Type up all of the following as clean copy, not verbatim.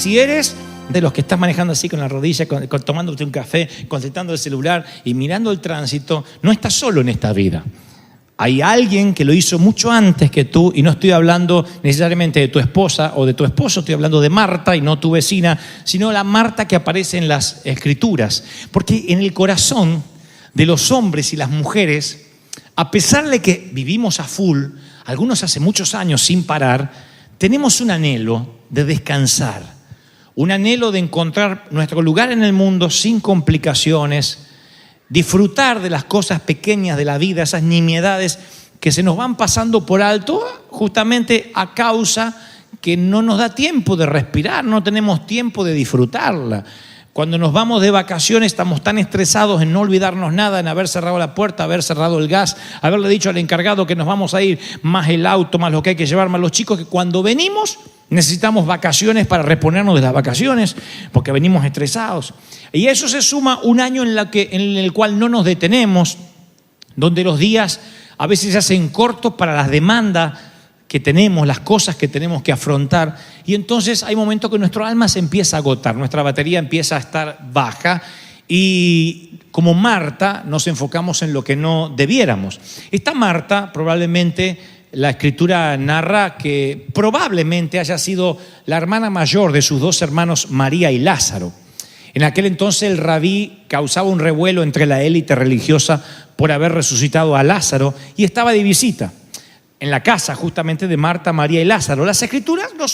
Si eres de los que estás manejando así con la rodilla, tomándote un café, concentrando el celular y mirando el tránsito, no estás solo en esta vida. Hay alguien que lo hizo mucho antes que tú, y no estoy hablando necesariamente de tu esposa o de tu esposo, estoy hablando de Marta y no tu vecina, sino la Marta que aparece en las Escrituras. Porque en el corazón de los hombres y las mujeres, a pesar de que vivimos a full, algunos hace muchos años sin parar, tenemos un anhelo de descansar. Un anhelo de encontrar nuestro lugar en el mundo sin complicaciones, disfrutar de las cosas pequeñas de la vida, esas nimiedades que se nos van pasando por alto justamente a causa que no nos da tiempo de respirar, no tenemos tiempo de disfrutarla. Cuando nos vamos de vacaciones estamos tan estresados en no olvidarnos nada, en haber cerrado la puerta, haber cerrado el gas, haberle dicho al encargado que nos vamos a ir, más el auto, más lo que hay que llevar, más los chicos, que cuando venimos necesitamos vacaciones para reponernos de las vacaciones porque venimos estresados. Y eso se suma un año en el cual no nos detenemos, donde los días a veces se hacen cortos para las demandas que tenemos, las cosas que tenemos que afrontar, y entonces hay momentos que nuestro alma se empieza a agotar, nuestra batería empieza a estar baja, y como Marta nos enfocamos en lo que no debiéramos. Esta Marta, probablemente la Escritura narra que probablemente haya sido la hermana mayor de sus dos hermanos María y Lázaro. En aquel entonces el rabí causaba un revuelo entre la élite religiosa por haber resucitado a Lázaro, y estaba de visita en la casa justamente de Marta, María y Lázaro. Las Escrituras no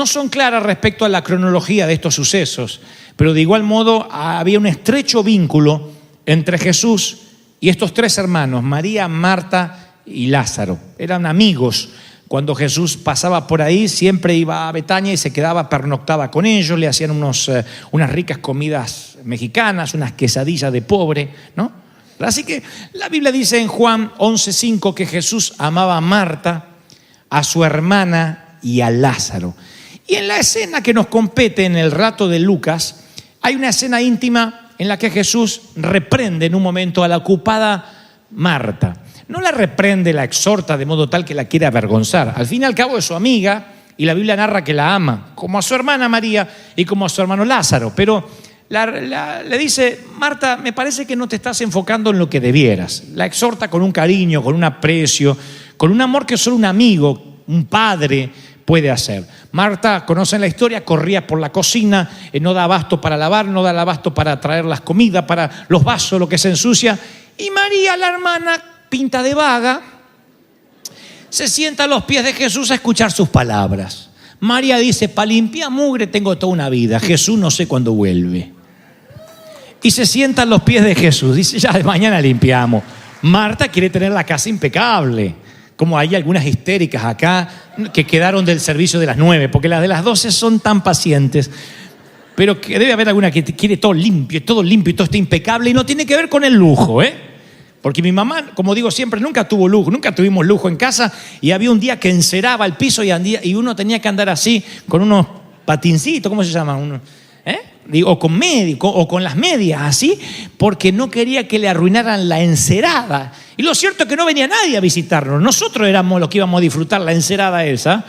son claras respecto a la cronología de estos sucesos, pero de igual modo había un estrecho vínculo entre Jesús y estos tres hermanos, María, Marta y Lázaro. Eran amigos. Cuando Jesús pasaba por ahí, siempre iba a Betania y se quedaba, pernoctaba con ellos, le hacían unas ricas comidas mexicanas, unas quesadillas de pobre, ¿no? Así que la Biblia dice en Juan 11:5 que Jesús amaba a Marta, a su hermana y a Lázaro. Y en la escena que nos compete en el relato de Lucas, hay una escena íntima en la que Jesús reprende en un momento a la ocupada Marta. No la reprende, la exhorta de modo tal que la quiere avergonzar. Al fin y al cabo es su amiga, y la Biblia narra que la ama, como a su hermana María y como a su hermano Lázaro. Pero le dice: Marta, me parece que no te estás enfocando en lo que debieras. La exhorta con un cariño, con un aprecio, con un amor que solo un amigo, un padre puede hacer. Marta, conocen la historia, corría por la cocina, no da abasto para lavar, no da abasto para traer las comidas, para los vasos, lo que se ensucia. Y María, la hermana, pinta de vaga, se sienta a los pies de Jesús a escuchar sus palabras. María dice: para limpiar mugre tengo toda una vida, Jesús no sé cuándo vuelve. Y se sienta a los pies de Jesús, dice: ya de mañana limpiamos. Marta quiere tener la casa impecable, como hay algunas histéricas acá que quedaron del servicio de las 9, porque las de las 12 son tan pacientes. Pero que debe haber alguna que quiere todo limpio y todo esté impecable, y no tiene que ver con el lujo, Porque mi mamá, como digo siempre, nunca tuvo lujo, nunca tuvimos lujo en casa, y había un día que enceraba el piso y uno tenía que andar así con unos patincitos, ¿cómo se llaman? O con las medias así, porque no quería que le arruinaran la encerada. Y lo cierto es que no venía nadie a visitarnos, nosotros éramos los que íbamos a disfrutar la encerada esa,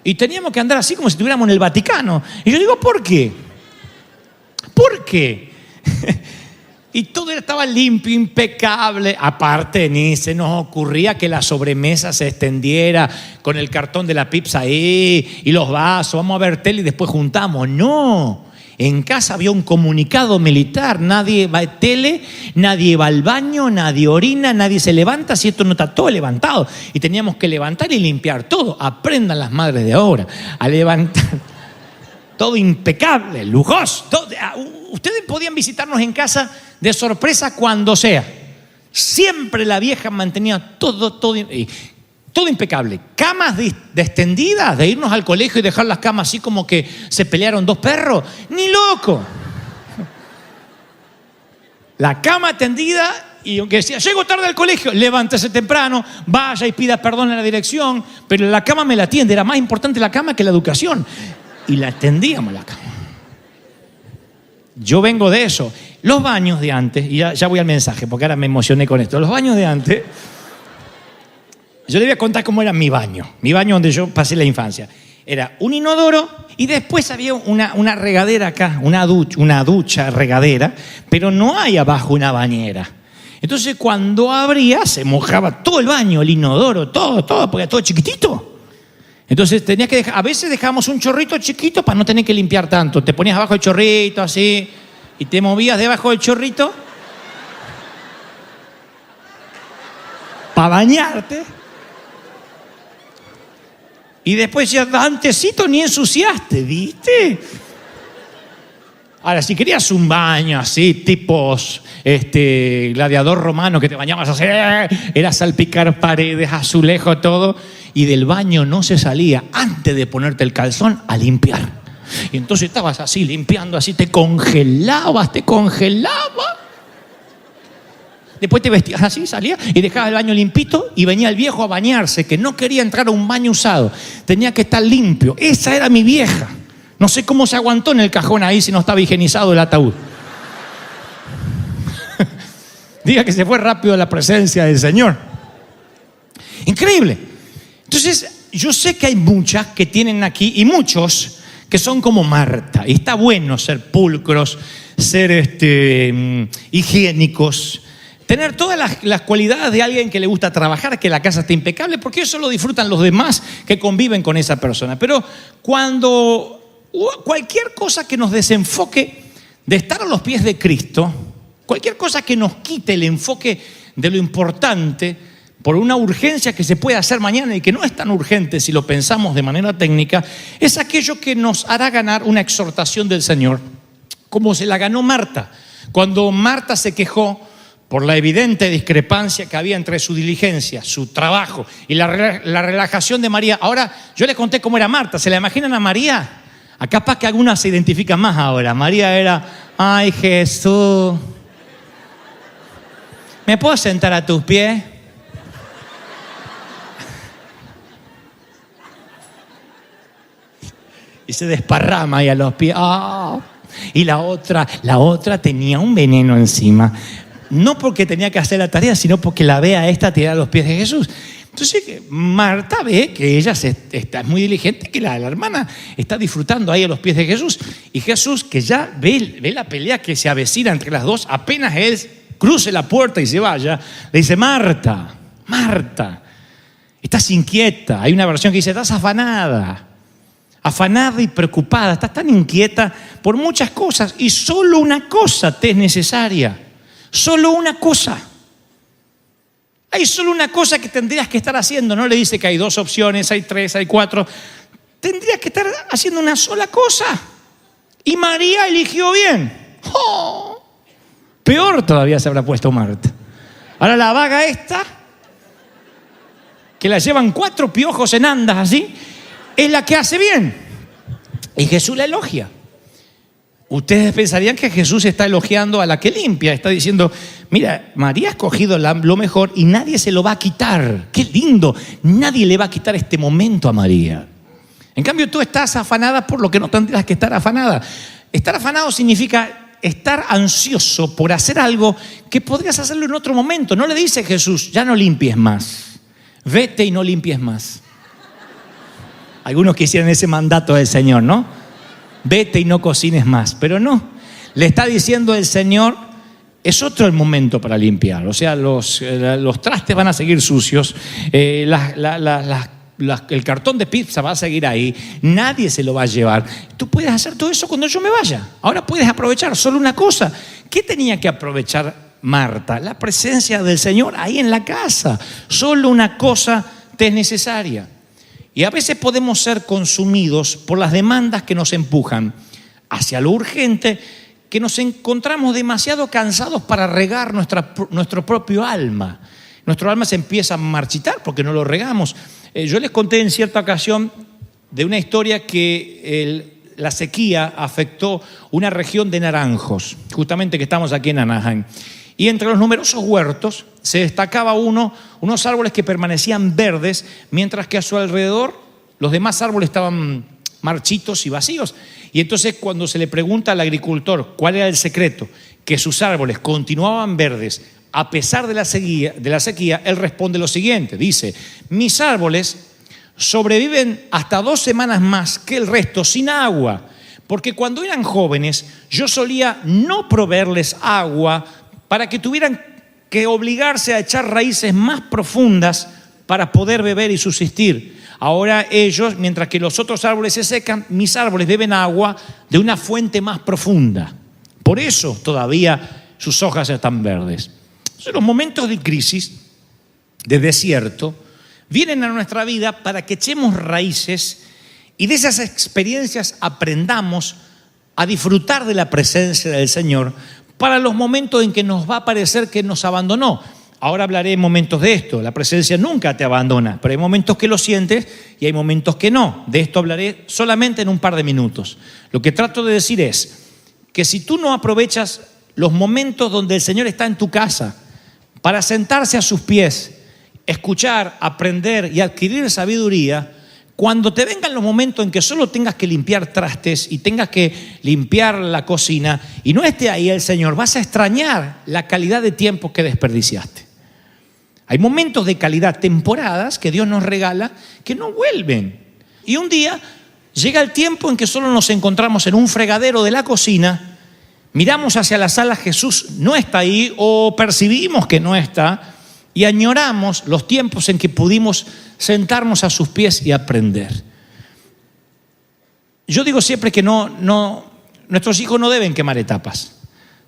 y teníamos que andar así como si estuviéramos en el Vaticano. Y yo digo: ¿por qué? ¿Por qué? Y todo estaba limpio, impecable. Aparte, ni se nos ocurría que la sobremesa se extendiera con el cartón de la pizza ahí y los vasos, vamos a ver tele y después juntamos. No, en casa había un comunicado militar: nadie va a tele, nadie va al baño, nadie orina, nadie se levanta si esto no está todo levantado. Y teníamos que levantar y limpiar todo. Aprendan las madres de ahora a levantar todo impecable, lujoso. Ustedes podían visitarnos en casa de sorpresa cuando sea. Siempre la vieja mantenía todo impecable. Camas extendidas, de irnos al colegio y dejar las camas así como que se pelearon dos perros. ¡Ni loco! La cama tendida, y aunque decía: llego tarde al colegio, levántese temprano, vaya y pida perdón a la dirección, pero la cama me la atiende. Era más importante la cama que la educación. Y la atendíamos la cama. Yo vengo de eso. Los baños de antes, y ya voy al mensaje porque ahora me emocioné con esto. Los baños de antes, yo le voy a contar cómo era mi baño donde yo pasé la infancia. Era un inodoro Y después había una regadera acá, una ducha regadera, pero no hay abajo una bañera. Entonces cuando abría se mojaba todo el baño, el inodoro, todo, porque era todo chiquitito. Entonces tenías que a veces dejábamos un chorrito chiquito para no tener que limpiar tanto. Te ponías abajo el chorrito así y te movías debajo del chorrito para bañarte. Y después ya antesito ni ensuciaste, ¿viste? Ahora, si querías un baño así, tipos gladiador romano, que te bañabas así, era salpicar paredes, azulejo, todo, y del baño no se salía antes de ponerte el calzón a limpiar. Y entonces estabas así limpiando, así te congelabas. Después te vestías así, salías y dejabas el baño limpito y venía el viejo a bañarse, que no quería entrar a un baño usado. Tenía que estar limpio. Esa era mi vieja. No sé cómo se aguantó en el cajón ahí si no estaba higienizado el ataúd. Diga que se fue rápido a la presencia del Señor. Increíble. Entonces, yo sé que hay muchas que tienen aquí y muchos que son como Marta. Y está bueno ser pulcros, ser higiénicos, tener todas las cualidades de alguien que le gusta trabajar, que la casa esté impecable, porque eso lo disfrutan los demás que conviven con esa persona. Pero cuando cualquier cosa que nos desenfoque de estar a los pies de Cristo, cualquier cosa que nos quite el enfoque de lo importante por una urgencia que se puede hacer mañana y que no es tan urgente si lo pensamos de manera técnica, es aquello que nos hará ganar una exhortación del Señor, como se la ganó Marta. Cuando Marta se quejó por la evidente discrepancia que había entre su diligencia, su trabajo y la relajación de María. Ahora, yo les conté cómo era Marta. ¿Se la imaginan a María? A capaz que algunas se identifican más ahora. María era, ay Jesús, ¿me puedo sentar a tus pies? Y se desparrama ahí a los pies. ¡Oh! Y la otra tenía un veneno encima. No porque tenía que hacer la tarea, sino porque la ve a esta tirar a los pies de Jesús. Entonces Marta ve que ella es muy diligente, que la hermana está disfrutando ahí a los pies de Jesús. Y Jesús, que ya ve la pelea que se avecina entre las dos, apenas él cruce la puerta y se vaya, le dice, Marta, estás inquieta. Hay una versión que dice, estás afanada y preocupada, estás tan inquieta por muchas cosas y solo una cosa te es necesaria. Solo una cosa. Hay solo una cosa que tendrías que estar haciendo. No le dice que hay 2 opciones, hay 3, hay 4. Tendrías que estar haciendo una sola cosa. Y María eligió bien. ¡Oh! Peor todavía se habrá puesto Marta. Ahora la vaga esta, que la llevan 4 piojos en andas así, es la que hace bien. Y Jesús la elogia. Ustedes pensarían que Jesús está elogiando a la que limpia. Está diciendo, mira, María ha escogido lo mejor y nadie se lo va a quitar. ¡Qué lindo! Nadie le va a quitar este momento a María. En cambio, tú estás afanada por lo que no tendrías que estar afanada. Estar afanado significa estar ansioso por hacer algo que podrías hacerlo en otro momento. No le dice Jesús, ya no limpies más. Vete y no limpies más. Algunos quisieran ese mandato del Señor, ¿no? Vete y no cocines más. Pero no, le está diciendo el Señor, es otro el momento para limpiar. O sea, los trastes van a seguir sucios, el cartón de pizza va a seguir ahí, nadie se lo va a llevar. Tú puedes hacer todo eso cuando yo me vaya. Ahora puedes aprovechar solo una cosa. ¿Qué tenía que aprovechar Marta? La presencia del Señor ahí en la casa. Solo una cosa te es necesaria. Y a veces podemos ser consumidos por las demandas que nos empujan hacia lo urgente, que nos encontramos demasiado cansados para regar nuestro propio alma. Nuestro alma se empieza a marchitar porque no lo regamos. Yo les conté en cierta ocasión de una historia que la sequía afectó una región de naranjos, justamente que estamos aquí en Anaheim. Y entre los numerosos huertos se destacaba unos árboles que permanecían verdes, mientras que a su alrededor los demás árboles estaban marchitos y vacíos. Y entonces cuando se le pregunta al agricultor cuál era el secreto, que sus árboles continuaban verdes a pesar de la sequía, él responde lo siguiente, dice, mis árboles sobreviven hasta 2 semanas más que el resto sin agua. Porque cuando eran jóvenes, yo solía no proveerles agua para que tuvieran que obligarse a echar raíces más profundas para poder beber y subsistir. Ahora ellos, mientras que los otros árboles se secan, mis árboles beben agua de una fuente más profunda. Por eso todavía sus hojas están verdes. Entonces, los momentos de crisis, de desierto, vienen a nuestra vida para que echemos raíces y de esas experiencias aprendamos a disfrutar de la presencia del Señor para los momentos en que nos va a parecer que nos abandonó. Ahora hablaré en momentos de esto. La presencia nunca te abandona, pero hay momentos que lo sientes y hay momentos que no. De esto hablaré solamente en un par de minutos. Lo que trato de decir es que si tú no aprovechas los momentos donde el Señor está en tu casa para sentarse a sus pies, escuchar, aprender y adquirir sabiduría, cuando te vengan los momentos en que solo tengas que limpiar trastes y tengas que limpiar la cocina y no esté ahí el Señor, vas a extrañar la calidad de tiempo que desperdiciaste. Hay momentos de calidad, temporadas que Dios nos regala que no vuelven. Y un día llega el tiempo en que solo nos encontramos en un fregadero de la cocina, miramos hacia la sala, Jesús no está ahí o percibimos que no está y añoramos los tiempos en que pudimos sentarnos a sus pies y aprender. Yo digo siempre que nuestros hijos no deben quemar etapas.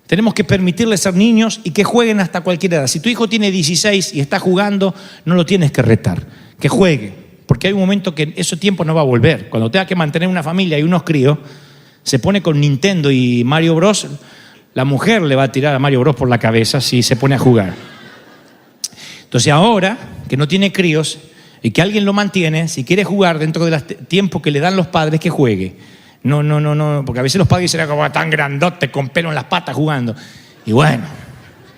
Tenemos que permitirles ser niños y que jueguen hasta cualquier edad. Si tu hijo tiene 16 y está jugando, no lo tienes que retar, que juegue, porque hay un momento que ese tiempo no va a volver. Cuando tenga que mantener una familia y unos críos, se pone con Nintendo y Mario Bros. La mujer le va a tirar a Mario Bros por la cabeza si se pone a jugar. Entonces ahora que no tiene críos y que alguien lo mantiene, si quiere jugar dentro del tiempo que le dan los padres, que juegue. No, porque a veces los padres dicen como tan grandote con pelo en las patas jugando. Y bueno,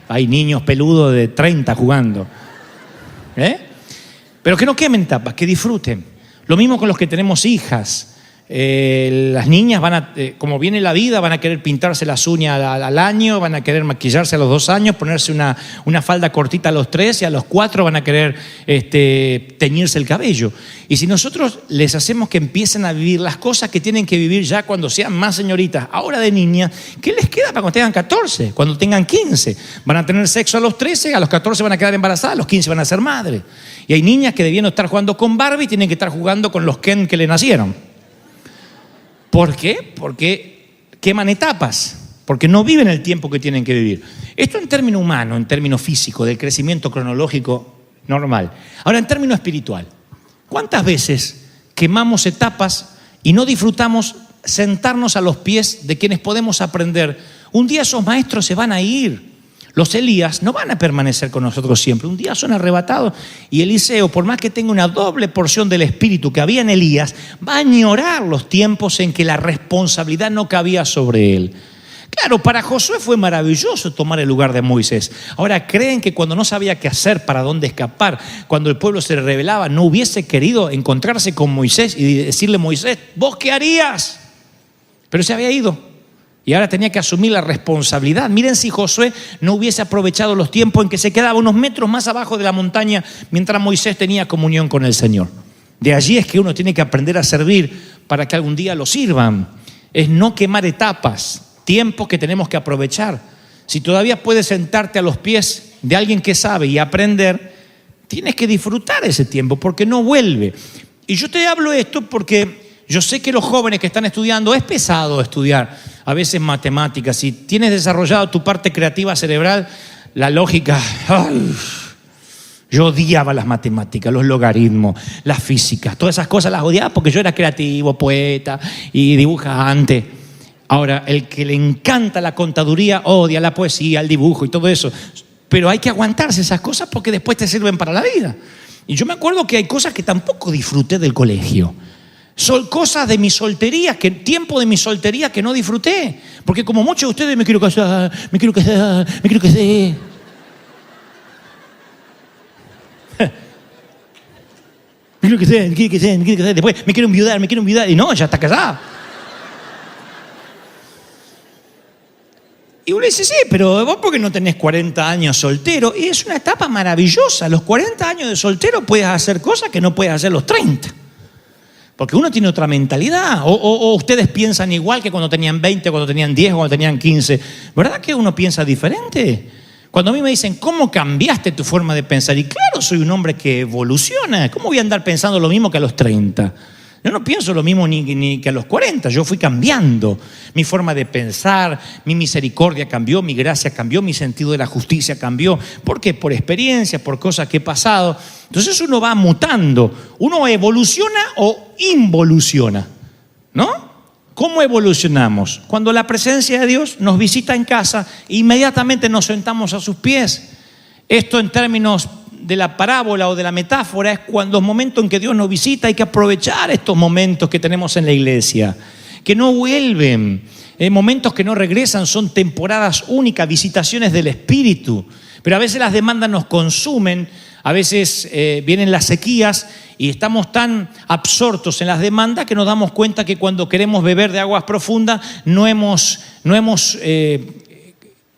hay niños peludos de 30 jugando. Pero que no quemen etapas, que disfruten. Lo mismo con los que tenemos hijas. Las niñas como viene la vida, van a querer pintarse las uñas al año, van a querer maquillarse a los 2 años, ponerse una falda cortita a los 3 y a los 4 van a querer teñirse el cabello. Y si nosotros les hacemos que empiecen a vivir las cosas que tienen que vivir ya cuando sean más señoritas, ahora de niñas, ¿qué les queda para cuando tengan 14? Cuando tengan 15, van a tener sexo a los 13, a los 14 van a quedar embarazadas, a los 15 van a ser madres. Y hay niñas que debiendo estar jugando con Barbie tienen que estar jugando con los Ken que le nacieron. ¿Por qué? Porque queman etapas, porque no viven el tiempo que tienen que vivir. Esto en término humano, en término físico, del crecimiento cronológico normal. Ahora, en término espiritual, ¿cuántas veces quemamos etapas y no disfrutamos sentarnos a los pies de quienes podemos aprender? Un día esos maestros se van a ir. Los Elías no van a permanecer con nosotros siempre. Un día son arrebatados y Eliseo, por más que tenga una doble porción del espíritu que había en Elías, va a añorar los tiempos en que la responsabilidad no cabía sobre él. Claro, para Josué fue maravilloso tomar el lugar de Moisés. Ahora, ¿creen que cuando no sabía qué hacer, para dónde escapar, cuando el pueblo se rebelaba, no hubiese querido encontrarse con Moisés y decirle: Moisés, ¿vos qué harías? Pero se había ido. Y ahora tenía que asumir la responsabilidad. Miren si Josué no hubiese aprovechado los tiempos en que se quedaba unos metros más abajo de la montaña mientras Moisés tenía comunión con el Señor. De allí es que uno tiene que aprender a servir para que algún día lo sirvan. Es no quemar etapas, tiempos que tenemos que aprovechar. Si todavía puedes sentarte a los pies de alguien que sabe y aprender, tienes que disfrutar ese tiempo porque no vuelve. Y yo te hablo esto porque yo sé que los jóvenes que están estudiando, es pesado estudiar a veces matemáticas. Si tienes desarrollado tu parte creativa cerebral, la lógica, yo odiaba las matemáticas, los logaritmos, las físicas, todas esas cosas las odiaba porque yo era creativo, poeta y dibujante. Ahora, el que le encanta la contaduría odia la poesía, el dibujo y todo eso. Pero hay que aguantarse esas cosas porque después te sirven para la vida. Y yo me acuerdo que hay cosas que tampoco disfruté del colegio. Son cosas de mi soltería, tiempo de mi soltería que no disfruté. Porque como muchos de ustedes me quiero casar. Me quiero casar. Después me quiero enviudar. Y no, ya está casada. Y uno dice, sí, pero vos porque no tenés 40 años soltero. Y es una etapa maravillosa. Los 40 años de soltero puedes hacer cosas que no puedes hacer los 30. Porque uno tiene otra mentalidad. O ustedes piensan igual que cuando tenían 20, cuando tenían 10, cuando tenían 15. ¿Verdad que uno piensa diferente? Cuando a mí me dicen, ¿cómo cambiaste tu forma de pensar? Y claro, soy un hombre que evoluciona. ¿Cómo voy a andar pensando lo mismo que a los 30? Yo no pienso lo mismo ni que a los 40. Yo fui cambiando. Mi forma de pensar, mi misericordia cambió, mi gracia cambió, mi sentido de la justicia cambió. ¿Por qué? Por experiencias, por cosas que he pasado. Entonces uno va mutando. Uno evoluciona o involuciona, ¿no? ¿Cómo evolucionamos? Cuando la presencia de Dios nos visita en casa, inmediatamente nos sentamos a sus pies. Esto en términos de la parábola o de la metáfora es cuando los momentos en que Dios nos visita hay que aprovechar estos momentos que tenemos en la iglesia, que no vuelven, momentos que no regresan, son temporadas únicas, visitaciones del Espíritu. Pero a veces las demandas nos consumen, a veces vienen las sequías y estamos tan absortos en las demandas que nos damos cuenta que cuando queremos beber de aguas profundas no hemos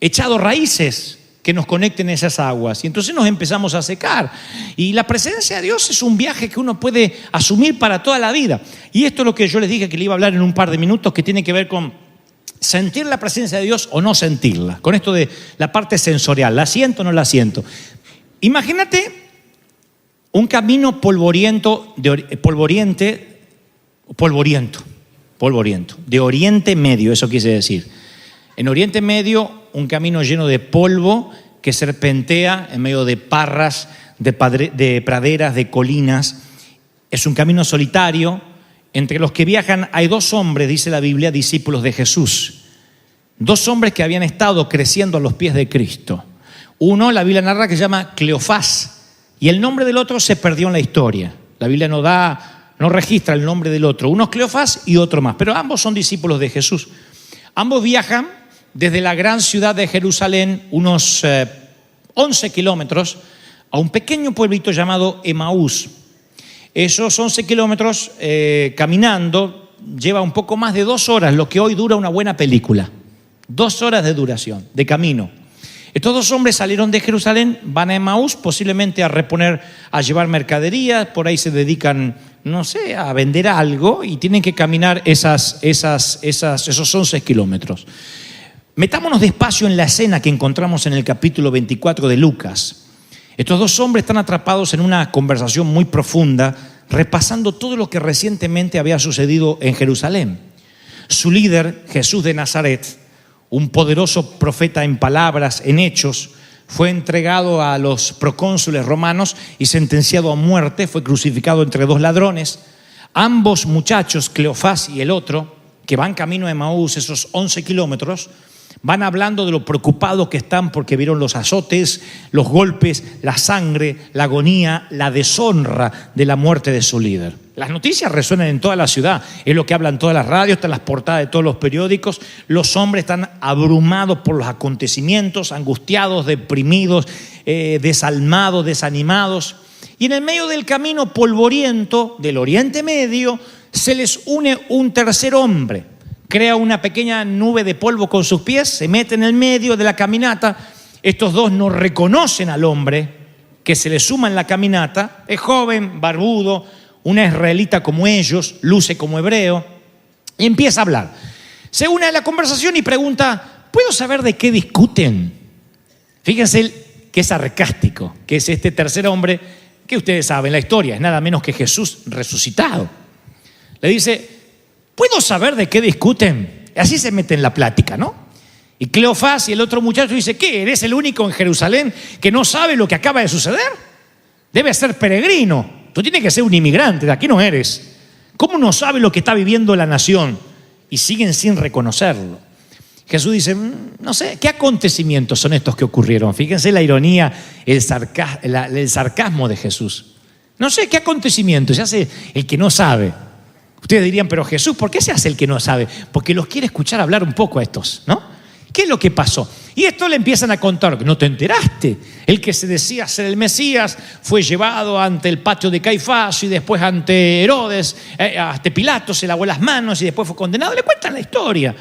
echado raíces que nos conecten esas aguas. Y entonces nos empezamos a secar. Y la presencia de Dios es un viaje que uno puede asumir para toda la vida. Y esto es lo que yo les dije que le iba a hablar en un par de minutos, que tiene que ver con sentir la presencia de Dios o no sentirla. Con esto de la parte sensorial, ¿la siento o no la siento? Imagínate un camino polvoriento, de Oriente Medio, eso quise decir. En Oriente Medio, un camino lleno de polvo que serpentea en medio de parras, de praderas, de colinas. Es un camino solitario. Entre los que viajan hay dos hombres, dice la Biblia, discípulos de Jesús. Dos hombres que habían estado creciendo a los pies de Cristo. Uno, la Biblia narra, que se llama Cleofás, y el nombre del otro se perdió en la historia. La Biblia no registra el nombre del otro. Uno es Cleofás y otro más, pero ambos son discípulos de Jesús. Ambos viajan desde la gran ciudad de Jerusalén, unos 11 kilómetros, a un pequeño pueblito llamado Emaús. Esos 11 kilómetros caminando lleva un poco más de 2 horas, lo que hoy dura una buena película. 2 horas de duración, de camino. Estos dos hombres salieron de Jerusalén, van a Emaús, posiblemente a llevar mercadería, por ahí se dedican, no sé, a vender algo y tienen que caminar esos 11 kilómetros. Metámonos despacio en la escena que encontramos en el capítulo 24 de Lucas. Estos dos hombres están atrapados en una conversación muy profunda, repasando todo lo que recientemente había sucedido en Jerusalén. Su líder, Jesús de Nazaret, un poderoso profeta en palabras, en hechos, fue entregado a los procónsules romanos y sentenciado a muerte, fue crucificado entre dos ladrones. Ambos muchachos, Cleofás y el otro, que van camino a Emaús, esos 11 kilómetros, van hablando de lo preocupados que están porque vieron los azotes, los golpes, la sangre, la agonía, la deshonra de la muerte de su líder. Las noticias resuenan en toda la ciudad, es lo que hablan todas las radios, están las portadas de todos los periódicos. Los hombres están abrumados por los acontecimientos, angustiados, deprimidos, desalmados, desanimados. Y en el medio del camino polvoriento del Oriente Medio se les une un tercer hombre. Crea una pequeña nube de polvo con sus pies, se mete en el medio de la caminata. Estos dos no reconocen al hombre que se les suma en la caminata. Es joven, barbudo, una israelita como ellos, luce como hebreo, y empieza a hablar. Se une a la conversación y pregunta, ¿puedo saber de qué discuten? Fíjense que es sarcástico, que es este tercer hombre, que ustedes saben la historia, es nada menos que Jesús resucitado. Le dice, ¿puedo saber de qué discuten? Así se mete en la plática, ¿no? Y Cleofás y el otro muchacho dice, ¿qué? ¿Eres el único en Jerusalén que no sabe lo que acaba de suceder? Debe ser peregrino. Tú tienes que ser un inmigrante, de aquí no eres. ¿Cómo no sabe lo que está viviendo la nación? Y siguen sin reconocerlo. Jesús dice, no sé, ¿qué acontecimientos son estos que ocurrieron? Fíjense la ironía, el sarcasmo de Jesús. No sé, ¿qué acontecimientos? Se hace el que no sabe. Ustedes dirían, pero Jesús, ¿por qué se hace el que no sabe? Porque los quiere escuchar hablar un poco a estos, ¿no? ¿Qué es lo que pasó? Y esto le empiezan a contar, ¿no te enteraste? El que se decía ser el Mesías fue llevado ante el patio de Caifás y después ante Herodes, ante Pilato, se lavó las manos y después fue condenado. Le cuentan la historia.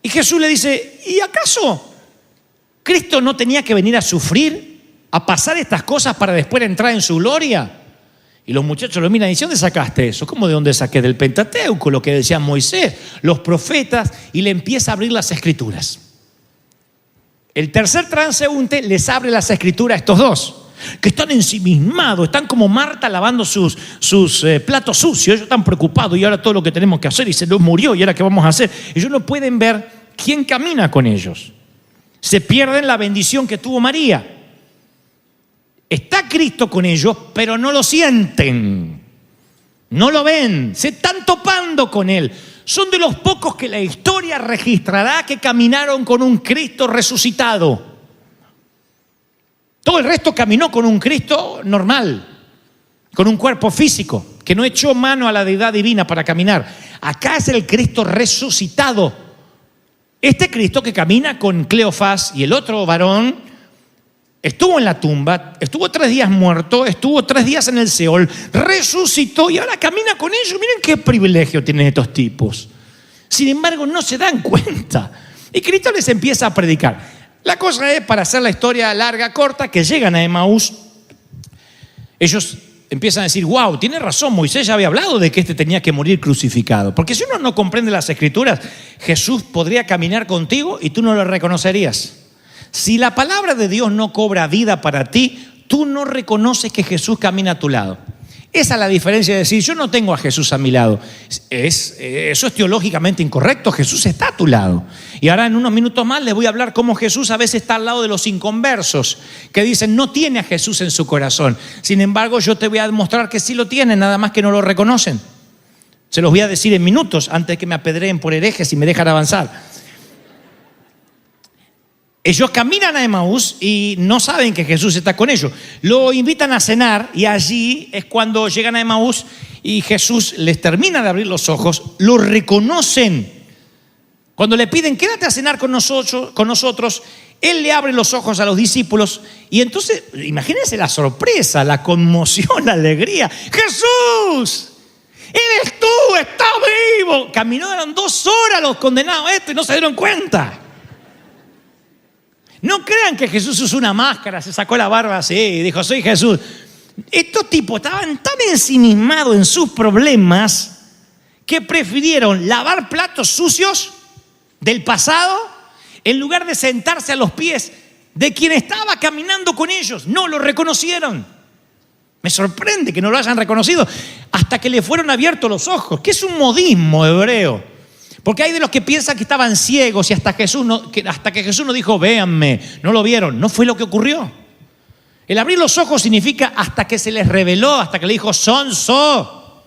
Y Jesús le dice, ¿y acaso Cristo no tenía que venir a sufrir, a pasar estas cosas para después entrar en su gloria? Y los muchachos lo miran y dicen, ¿dónde sacaste eso? ¿Cómo de dónde saqué? Del Pentateuco, lo que decía Moisés, los profetas, y le empieza a abrir las escrituras. El tercer transeúnte les abre las escrituras a estos dos, que están ensimismados, están como Marta lavando sus platos sucios. Ellos están preocupados y ahora todo lo que tenemos que hacer, y se nos murió, y ahora qué vamos a hacer. Ellos no pueden ver quién camina con ellos. Se pierden la bendición que tuvo María. Está Cristo con ellos, pero no lo sienten, no lo ven, se están topando con Él. Son de los pocos que la historia registrará que caminaron con un Cristo resucitado. Todo el resto caminó con un Cristo normal, con un cuerpo físico, que no echó mano a la deidad divina para caminar. Acá es el Cristo resucitado. Este Cristo que camina con Cleofás y el otro varón, estuvo en la tumba, estuvo 3 días muerto, estuvo 3 días en el Seol, resucitó y ahora camina con ellos. Miren qué privilegio tienen estos tipos. Sin embargo, no se dan cuenta. Y Cristo les empieza a predicar. La cosa es, para hacer la historia larga, corta, que llegan a Emaús. Ellos empiezan a decir, wow, tiene razón, Moisés ya había hablado de que este tenía que morir crucificado. Porque si uno no comprende las escrituras, Jesús podría caminar contigo y tú no lo reconocerías. Si la palabra de Dios no cobra vida para ti, tú no reconoces que Jesús camina a tu lado. Esa es la diferencia de decir, yo no tengo a Jesús a mi lado. Eso es teológicamente incorrecto. Jesús está a tu lado. Y ahora en unos minutos más les voy a hablar cómo Jesús a veces está al lado de los inconversos, que dicen no tiene a Jesús en su corazón. Sin embargo, yo te voy a demostrar que sí lo tienen, nada más que no lo reconocen. Se los voy a decir en minutos antes de que me apedreen por herejes y me dejan avanzar. Ellos caminan a Emaús y no saben que Jesús está con ellos. Lo invitan a cenar y allí es cuando llegan a Emaús y Jesús les termina de abrir los ojos, lo reconocen. Cuando le piden, quédate a cenar con nosotros, Él le abre los ojos a los discípulos y entonces, imagínense la sorpresa, la conmoción, la alegría. ¡Jesús! ¡Eres tú! ¡Estás vivo! Caminaron 2 horas los condenados y no se dieron cuenta. No crean que Jesús usó una máscara, se sacó la barba así y dijo, soy Jesús. Estos tipos estaban tan ensimismados en sus problemas que prefirieron lavar platos sucios del pasado en lugar de sentarse a los pies de quien estaba caminando con ellos. No lo reconocieron. Me sorprende que no lo hayan reconocido hasta que le fueron abiertos los ojos, que es un modismo hebreo. Porque hay de los que piensan que estaban ciegos y hasta que Jesús no dijo, véanme, no lo vieron. No fue lo que ocurrió. El abrir los ojos significa hasta que se les reveló, hasta que le dijo, sonso.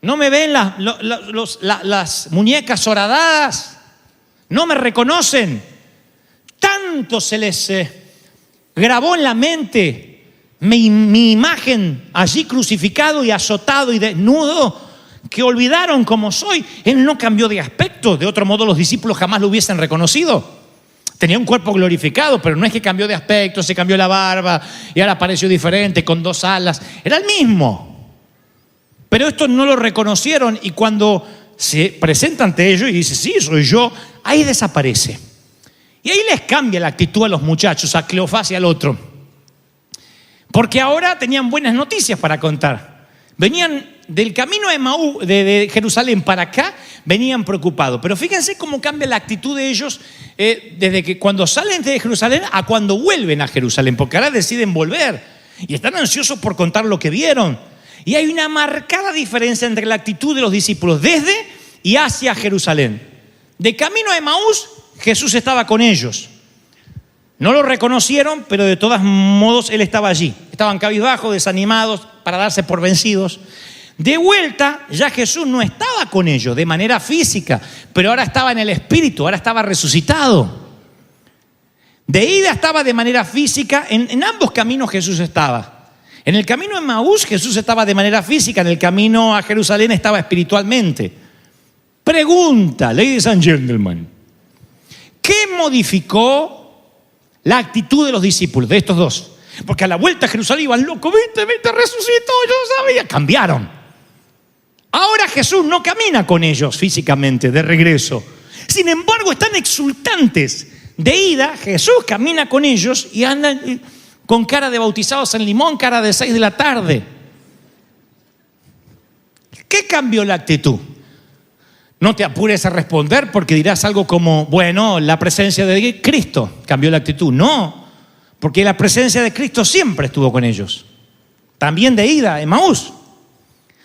No me ven las muñecas horadadas. No me reconocen. Tanto se les grabó en la mente mi imagen allí crucificado y azotado y desnudo, que olvidaron cómo soy. Él no cambió de aspecto. De otro modo los discípulos jamás lo hubiesen reconocido. Tenía un cuerpo glorificado, pero no es que cambió de aspecto, se cambió la barba y ahora apareció diferente con 2 alas. Era el mismo. Pero estos no lo reconocieron y cuando se presenta ante ellos y dice, sí, soy yo, ahí desaparece. Y ahí les cambia la actitud a los muchachos, a Cleofás y al otro. Porque ahora tenían buenas noticias para contar. Venían del camino de Jerusalén para acá, venían preocupados. Pero fíjense cómo cambia la actitud de ellos desde que cuando salen de Jerusalén a cuando vuelven a Jerusalén, porque ahora deciden volver y están ansiosos por contar lo que vieron. Y hay una marcada diferencia entre la actitud de los discípulos desde y hacia Jerusalén. De camino a Emaús, Jesús estaba con ellos. No lo reconocieron, pero de todos modos Él estaba allí. Estaban cabizbajos, desanimados, para darse por vencidos. De vuelta, ya Jesús no estaba con ellos de manera física, pero ahora estaba en el Espíritu, ahora estaba resucitado. De ida estaba de manera física, en ambos caminos Jesús estaba. En el camino a Emaús Jesús estaba de manera física, en el camino a Jerusalén estaba espiritualmente. Pregunta, ladies and gentlemen, ¿qué modificó la actitud de los discípulos, de estos dos? Porque a la vuelta a Jerusalén iban locos, viste, resucitó, yo no sabía. Cambiaron. Ahora Jesús no camina con ellos físicamente de regreso. Sin embargo, están exultantes. De ida, Jesús camina con ellos y andan con cara de bautizados en Limón, cara de 6 de la tarde. ¿Qué cambió la actitud? No te apures a responder porque dirás algo como, bueno, la presencia de Cristo cambió la actitud. No, porque la presencia de Cristo siempre estuvo con ellos. También de ida, Emaús.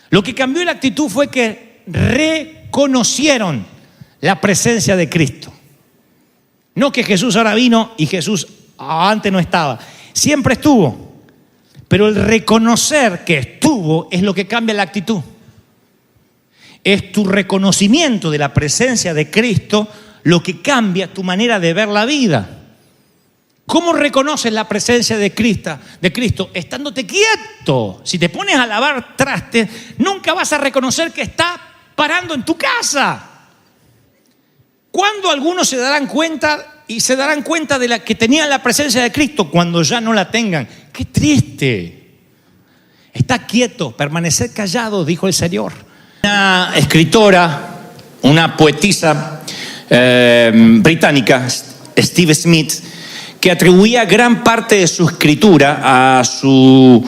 Lo que cambió la actitud fue que reconocieron la presencia de Cristo. No que Jesús ahora vino y Jesús antes no estaba. Siempre estuvo. Pero el reconocer que estuvo es lo que cambia la actitud. Es tu reconocimiento de la presencia de Cristo lo que cambia tu manera de ver la vida. ¿Cómo reconoces la presencia de Cristo? Estándote quieto. Si te pones a lavar trastes, nunca vas a reconocer que está parando en tu casa. ¿Cuándo algunos se darán cuenta de la que tenían la presencia de Cristo cuando ya no la tengan? ¡Qué triste! Está quieto, permanecer callado, dijo el Señor. Una escritora, una poetisa británica, Steve Smith, que atribuía gran parte de su escritura a su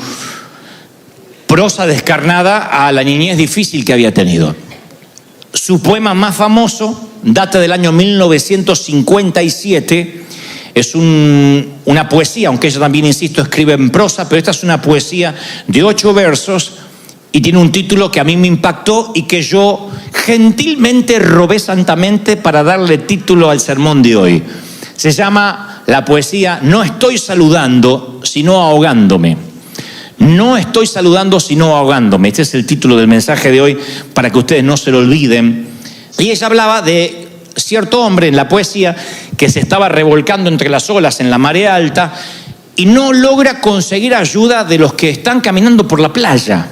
prosa descarnada a la niñez difícil que había tenido. Su poema más famoso data del año 1957. Es una poesía, aunque ella también, insisto, escribe en prosa, pero esta es una poesía de 8 versos y tiene un título que a mí me impactó y que yo gentilmente robé santamente para darle título al sermón de hoy. Se llama la poesía No estoy saludando, sino ahogándome. No estoy saludando, sino ahogándome. Este es el título del mensaje de hoy para que ustedes no se lo olviden. Y ella hablaba de cierto hombre en la poesía que se estaba revolcando entre las olas en la marea alta y no logra conseguir ayuda de los que están caminando por la playa,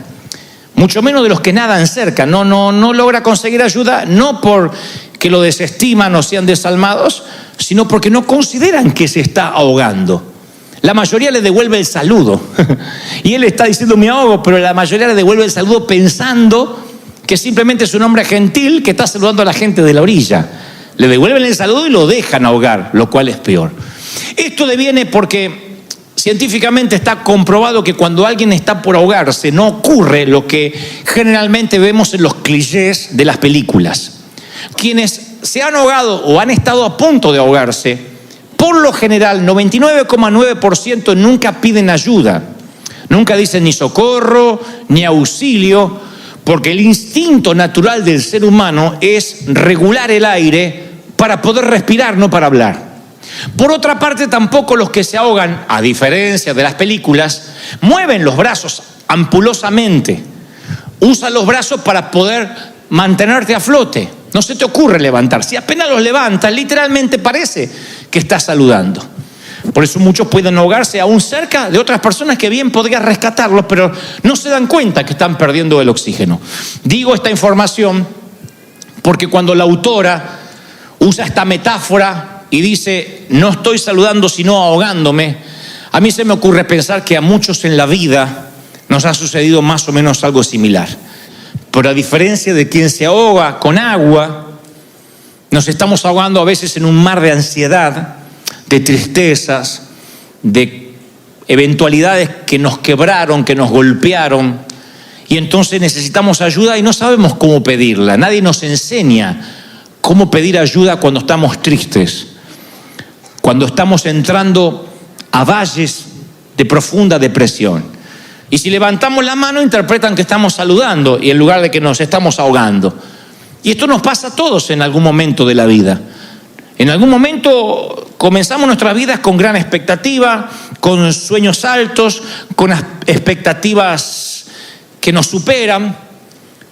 mucho menos de los que nadan cerca. No logra conseguir ayuda, no porque lo desestiman o sean desalmados, sino porque no consideran que se está ahogando. La mayoría le devuelve el saludo y él está diciendo me ahogo, pero la mayoría le devuelve el saludo pensando que simplemente es un hombre gentil que está saludando a la gente de la orilla. Le devuelven el saludo y lo dejan ahogar, lo cual es peor. Esto deviene porque científicamente está comprobado que cuando alguien está por ahogarse no ocurre lo que generalmente vemos en los clichés de las películas. Quienes se han ahogado o han estado a punto de ahogarse, por lo general 99,9% nunca piden ayuda, nunca dicen ni socorro ni auxilio, porque el instinto natural del ser humano es regular el aire para poder respirar, no para hablar. Por otra parte, tampoco los que se ahogan, a diferencia de las películas, mueven los brazos ampulosamente. Usan los brazos para poder mantenerte a flote. No se te ocurre levantar. Si apenas los levantas, literalmente parece que estás saludando. Por eso muchos pueden ahogarse aún cerca de otras personas que bien podrían rescatarlos, pero no se dan cuenta que están perdiendo el oxígeno. Digo esta información porque cuando la autora usa esta metáfora y dice, no estoy saludando sino ahogándome, a mí se me ocurre pensar que a muchos en la vida nos ha sucedido más o menos algo similar. Pero a diferencia de quien se ahoga con agua, nos estamos ahogando a veces en un mar de ansiedad, de tristezas, de eventualidades que nos quebraron, que nos golpearon, y entonces necesitamos ayuda y no sabemos cómo pedirla. Nadie nos enseña cómo pedir ayuda cuando estamos tristes, cuando estamos entrando a valles de profunda depresión. Y si levantamos la mano, interpretan que estamos saludando y en lugar de que nos estamos ahogando. Y esto nos pasa a todos en algún momento de la vida. En algún momento comenzamos nuestras vidas con gran expectativa, con sueños altos, con expectativas que nos superan.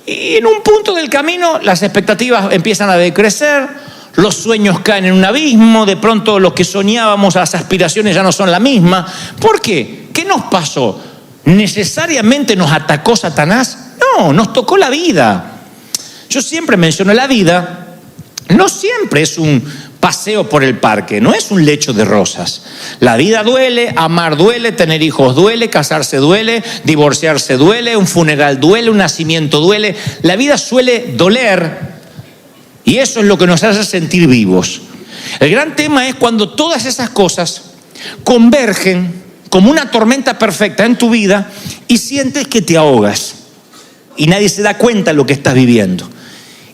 Y en un punto del camino las expectativas empiezan a decrecer, los sueños caen en un abismo, de pronto lo que soñábamos, las aspiraciones ya no son la misma. ¿Por qué? ¿Qué nos pasó? ¿Necesariamente nos atacó Satanás? No, nos tocó la vida. Yo siempre menciono la vida, no siempre es un paseo por el parque, no es un lecho de rosas. La vida duele, amar duele, tener hijos duele, casarse duele, divorciarse duele, un funeral duele, un nacimiento duele. La vida suele doler y eso es lo que nos hace sentir vivos. El gran tema es cuando todas esas cosas convergen como una tormenta perfecta en tu vida y sientes que te ahogas. Y nadie se da cuenta de lo que estás viviendo.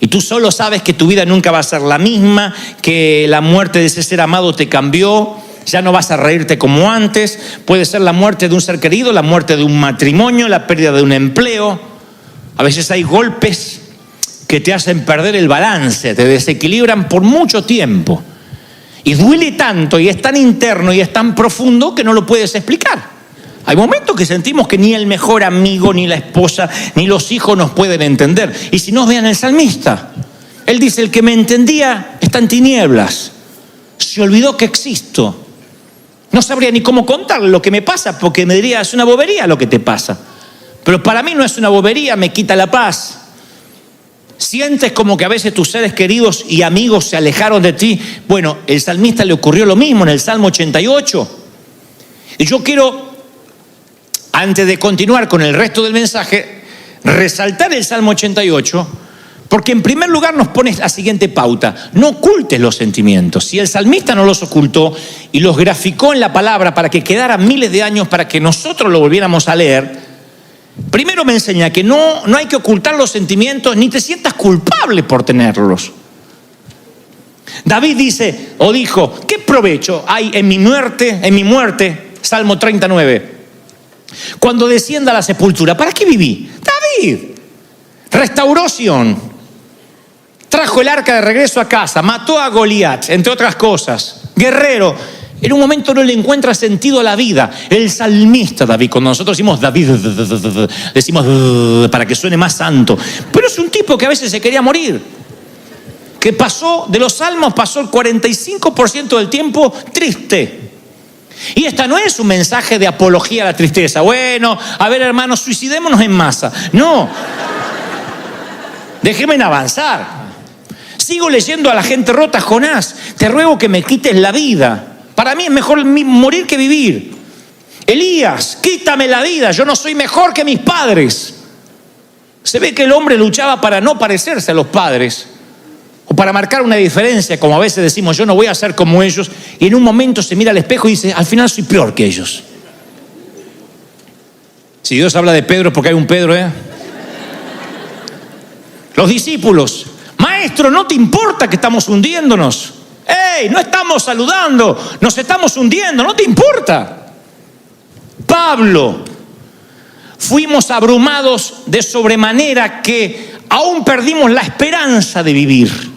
Y tú solo sabes que tu vida nunca va a ser la misma, que la muerte de ese ser amado te cambió, ya no vas a reírte como antes. Puede ser la muerte de un ser querido, la muerte de un matrimonio, la pérdida de un empleo. A veces hay golpes que te hacen perder el balance, te desequilibran por mucho tiempo. Y duele tanto y es tan interno y es tan profundo que no lo puedes explicar. Hay momentos que sentimos que ni el mejor amigo, ni la esposa, ni los hijos nos pueden entender. Y si no, vean el salmista. Él dice, el que me entendía está en tinieblas. Se olvidó que existo. No sabría ni cómo contarle lo que me pasa, porque me diría, es una bobería lo que te pasa. Pero para mí no es una bobería, me quita la paz. Sientes como que a veces tus seres queridos y amigos se alejaron de ti. Bueno, el salmista le ocurrió lo mismo en el Salmo 88. Y yo quiero, antes de continuar con el resto del mensaje, resaltar el Salmo 88, porque en primer lugar nos pone la siguiente pauta: no ocultes los sentimientos. Si el salmista no los ocultó y los graficó en la palabra para que quedaran miles de años para que nosotros lo volviéramos a leer, primero me enseña que no hay que ocultar los sentimientos ni te sientas culpable por tenerlos. David dice o dijo, ¿qué provecho hay en mi muerte? Salmo 39. Cuando descienda a la sepultura, ¿para qué viví? David restauró Sión, trajo el arca de regreso a casa, mató a Goliat, entre otras cosas. Guerrero. En un momento no le encuentra sentido a la vida. El salmista David, cuando nosotros decimos David, decimos para que suene más santo. Pero es un tipo que a veces se quería morir. Que pasó, de los salmos, pasó el 45% del tiempo triste. Y esta no es un mensaje de apología a la tristeza. Bueno, a ver, hermanos, suicidémonos en masa. No. Déjenme avanzar. Sigo leyendo a la gente rota. Jonás, te ruego que me quites la vida. Para mí es mejor morir que vivir. Elías, quítame la vida, yo no soy mejor que mis padres. Se ve que el hombre luchaba para no parecerse a los padres, o para marcar una diferencia, como a veces decimos, yo no voy a ser como ellos, y en un momento se mira al espejo y dice, al final soy peor que ellos. Si Dios habla de Pedro, porque hay un Pedro, Los discípulos, maestro, ¿no te importa que estamos hundiéndonos? ¡Ey! No estamos saludando, nos estamos hundiendo, ¿no te importa? Pablo, fuimos abrumados de sobremanera que aún perdimos la esperanza de vivir.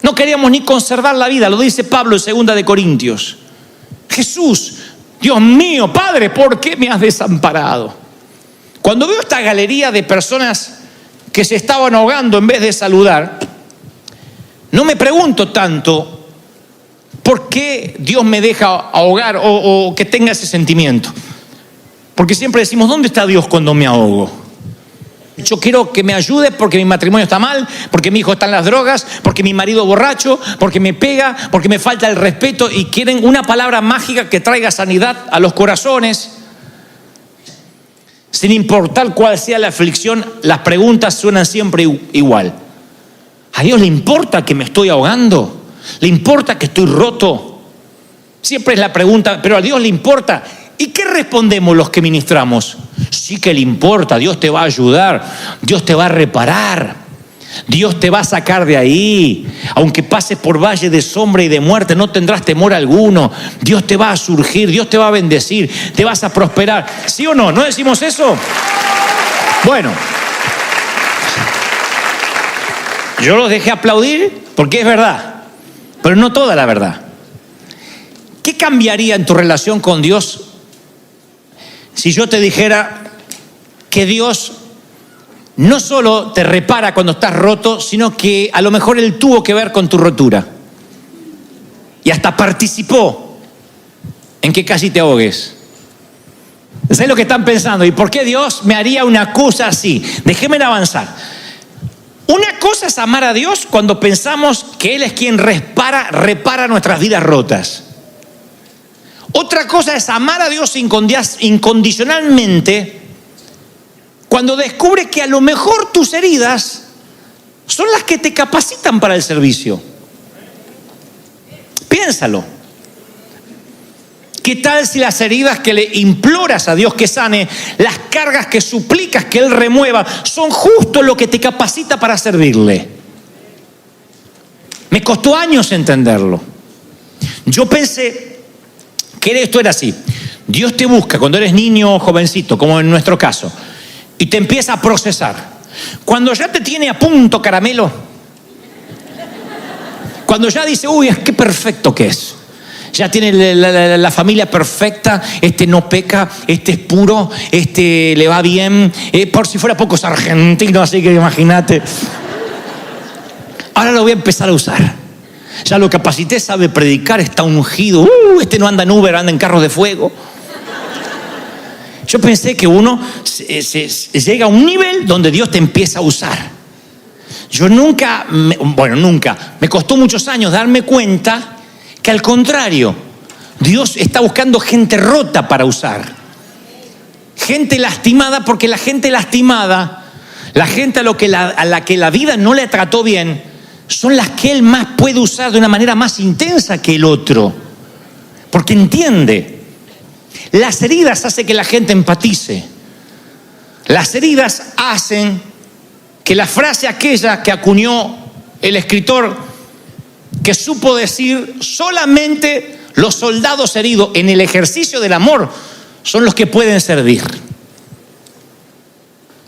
No queríamos ni conservar la vida, lo dice Pablo en 2 de Corintios. Jesús, Dios mío, Padre, ¿por qué me has desamparado? Cuando veo esta galería de personas que se estaban ahogando en vez de saludar, no me pregunto tanto ¿por qué Dios me deja ahogar o que tenga ese sentimiento? Porque siempre decimos, ¿dónde está Dios cuando me ahogo? Yo quiero que me ayude porque mi matrimonio está mal, porque mi hijo está en las drogas, porque mi marido es borracho, porque me pega, porque me falta el respeto, y quieren una palabra mágica que traiga sanidad a los corazones. Sin importar cuál sea la aflicción, las preguntas suenan siempre igual. ¿A Dios le importa que me estoy ahogando? ¿Le importa que estoy roto? Siempre es la pregunta, pero a Dios le importa. ¿Y qué respondemos los que ministramos? Sí que le importa, Dios te va a ayudar, Dios te va a reparar, Dios te va a sacar de ahí. Aunque pases por valle de sombra y de muerte, no tendrás temor alguno. Dios te va a surgir, Dios te va a bendecir, te vas a prosperar. ¿Sí o no? ¿No decimos eso? Bueno, yo los dejé aplaudir porque es verdad, pero no toda la verdad. ¿Qué cambiaría en tu relación con Dios si yo te dijera que Dios no solo te repara cuando estás roto, sino que a lo mejor Él tuvo que ver con tu rotura y hasta participó en que casi te ahogues? ¿Sabes lo que están pensando? ¿Y por qué Dios me haría una cosa así? Déjenme avanzar. Una cosa es amar a Dios cuando pensamos que Él es quien repara nuestras vidas rotas. Otra cosa es amar a Dios incondicionalmente cuando descubres que a lo mejor tus heridas son las que te capacitan para el servicio. Piénsalo. ¿Qué tal si las heridas que le imploras a Dios que sane, las cargas que suplicas que Él remueva, son justo lo que te capacita para servirle? Me costó años entenderlo. Yo pensé que esto era así. Dios te busca cuando eres niño o jovencito, como en nuestro caso, y te empieza a procesar. Cuando ya te tiene a punto, caramelo, cuando ya dice, uy, qué perfecto que es. Ya tiene la familia perfecta, este no peca, este es puro, este le va bien, por si fuera poco es argentino, así que imagínate. Ahora lo voy a empezar a usar. Ya lo capacité, sabe predicar, está ungido. Este no anda en Uber, anda en carros de fuego. Yo pensé que uno llega a un nivel donde Dios te empieza a usar. Yo nunca, me costó muchos años darme cuenta que al contrario, Dios está buscando gente rota para usar. Gente lastimada, porque la gente lastimada, la gente a la que la vida no le trató bien, son las que Él más puede usar de una manera más intensa que el otro. Porque entiende. Las heridas hacen que la gente empatice. Las heridas hacen que la frase aquella que acuñó el escritor, que supo decir, solamente los soldados heridos en el ejercicio del amor son los que pueden servir.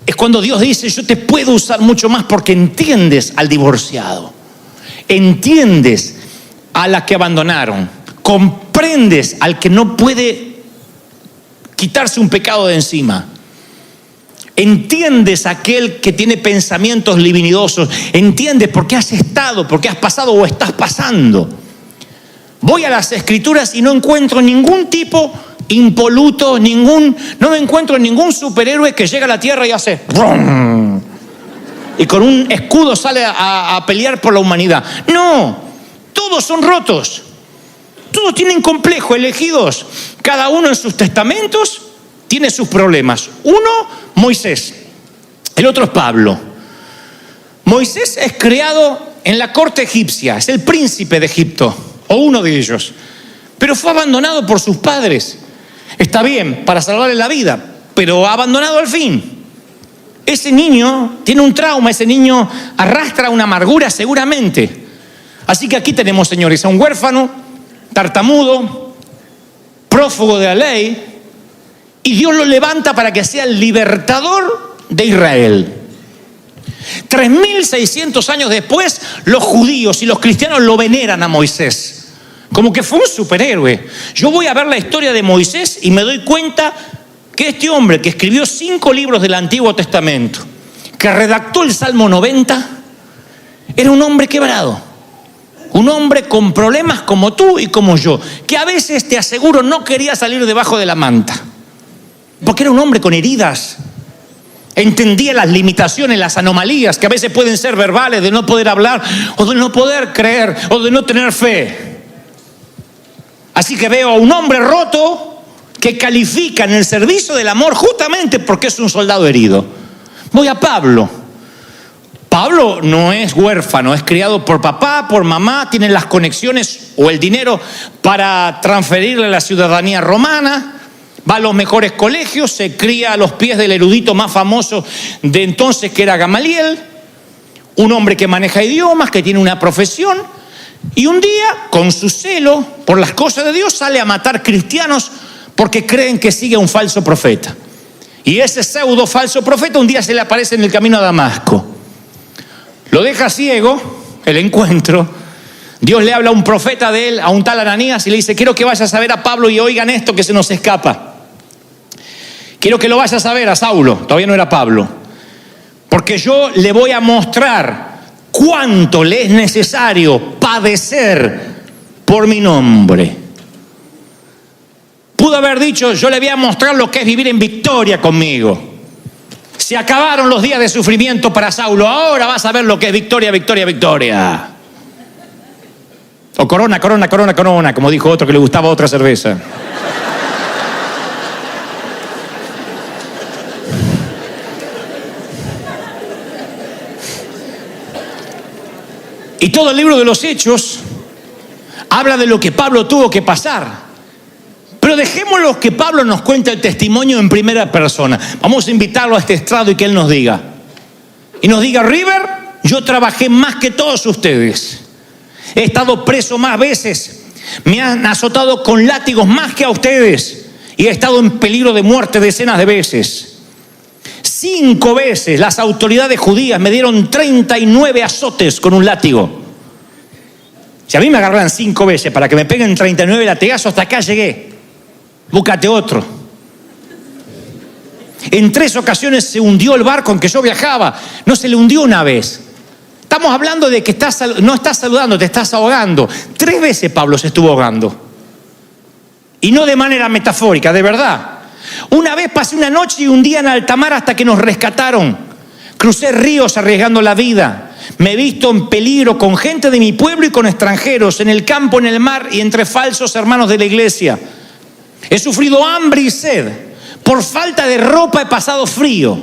Es cuando Dios dice, yo te puedo usar mucho más porque entiendes al divorciado, entiendes a la que abandonaron, comprendes al que no puede quitarse un pecado de encima. Entiendes a aquel que tiene pensamientos libidinosos. Entiendes por qué has estado, por qué has pasado o estás pasando. Voy a las Escrituras y no encuentro ningún tipo impoluto, no me encuentro ningún superhéroe que llega a la tierra y hace ¡brum! Y con un escudo sale a pelear por la humanidad. No, todos son rotos. Todos tienen complejo, elegidos. Cada uno en sus testamentos tiene sus problemas. Uno, Moisés. El otro es Pablo. Moisés es creado en la corte egipcia. Es el príncipe de Egipto, o uno de ellos. Pero fue abandonado por sus padres. Está bien, para salvarle la vida, pero abandonado al fin. Ese niño tiene un trauma, ese niño arrastra una amargura seguramente. Así que aquí tenemos, señores, a un huérfano, tartamudo, prófugo de la ley, y Dios lo levanta para que sea el libertador de Israel. 3.600 años después, los judíos y los cristianos lo veneran a Moisés, como que fue un superhéroe. Yo voy a ver la historia de Moisés y me doy cuenta que este hombre que escribió 5 libros del Antiguo Testamento, que redactó el Salmo 90, era un hombre quebrado. Un hombre con problemas como tú y como yo, que a veces, te aseguro, no quería salir debajo de la manta. Porque era un hombre con heridas. Entendía las limitaciones, las anomalías que a veces pueden ser verbales, de no poder hablar, o de no poder creer, o de no tener fe. Así que veo a un hombre roto que califica en el servicio del amor justamente porque es un soldado herido. Voy a Pablo. Pablo no es huérfano, es criado por papá, por mamá, tiene las conexiones o el dinero para transferirle la ciudadanía romana. Va a los mejores colegios, se cría a los pies del erudito más famoso de entonces, que era Gamaliel, un hombre que maneja idiomas, que tiene una profesión, y un día, con su celo por las cosas de Dios, sale a matar cristianos porque creen que sigue a un falso profeta. Y ese pseudo falso profeta un día se le aparece en el camino a Damasco. Lo deja ciego, el encuentro. Dios le habla a un profeta de él, a un tal Ananías, y le dice, quiero que vayas a ver a Pablo y oigan esto que se nos escapa. Quiero que lo vayas a ver a Saulo, todavía no era Pablo, porque yo le voy a mostrar cuánto le es necesario padecer por mi nombre. Pudo haber dicho, yo le voy a mostrar lo que es vivir en victoria conmigo. Se acabaron los días de sufrimiento para Saulo, ahora vas a ver lo que es victoria, victoria, victoria. O corona, corona, corona, corona, como dijo otro que le gustaba otra cerveza. Y todo el libro de los Hechos habla de lo que Pablo tuvo que pasar. Pero dejémoslo que Pablo nos cuente el testimonio en primera persona. Vamos a invitarlo a este estrado y que él nos diga. Y nos diga: River, yo trabajé más que todos ustedes. He estado preso más veces. Me han azotado con látigos más que a ustedes. Y he estado en peligro de muerte decenas de veces. 5 veces las autoridades judías me dieron 39 azotes con un látigo. Si a mí me agarran 5 veces para que me peguen 39 latigazos, hasta acá llegué. Búscate otro. En 3 ocasiones se hundió el barco en que yo viajaba. No se le hundió una vez. Estamos hablando de que no estás saludando, te estás ahogando. 3 veces Pablo se estuvo ahogando. Y no de manera metafórica, de verdad. Una vez pasé una noche y un día en alta mar hasta que nos rescataron. Crucé ríos arriesgando la vida. Me he visto en peligro con gente de mi pueblo y con extranjeros, en el campo, en el mar y entre falsos hermanos de la iglesia. He sufrido hambre y sed. Por falta de ropa he pasado frío.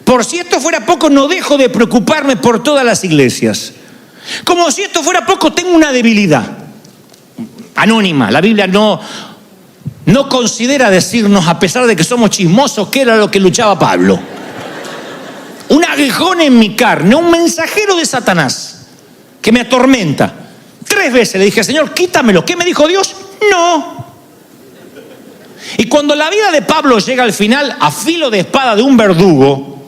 Por si esto fuera poco, no dejo de preocuparme por todas las iglesias. Como si esto fuera poco, tengo una debilidad anónima. La Biblia no considera decirnos, a pesar de que somos chismosos, qué era lo que luchaba Pablo. Un aguijón en mi carne, un mensajero de Satanás que me atormenta. 3 veces le dije: Señor, quítamelo. ¿Qué me dijo Dios? No. Y cuando la vida de Pablo llega al final, a filo de espada de un verdugo,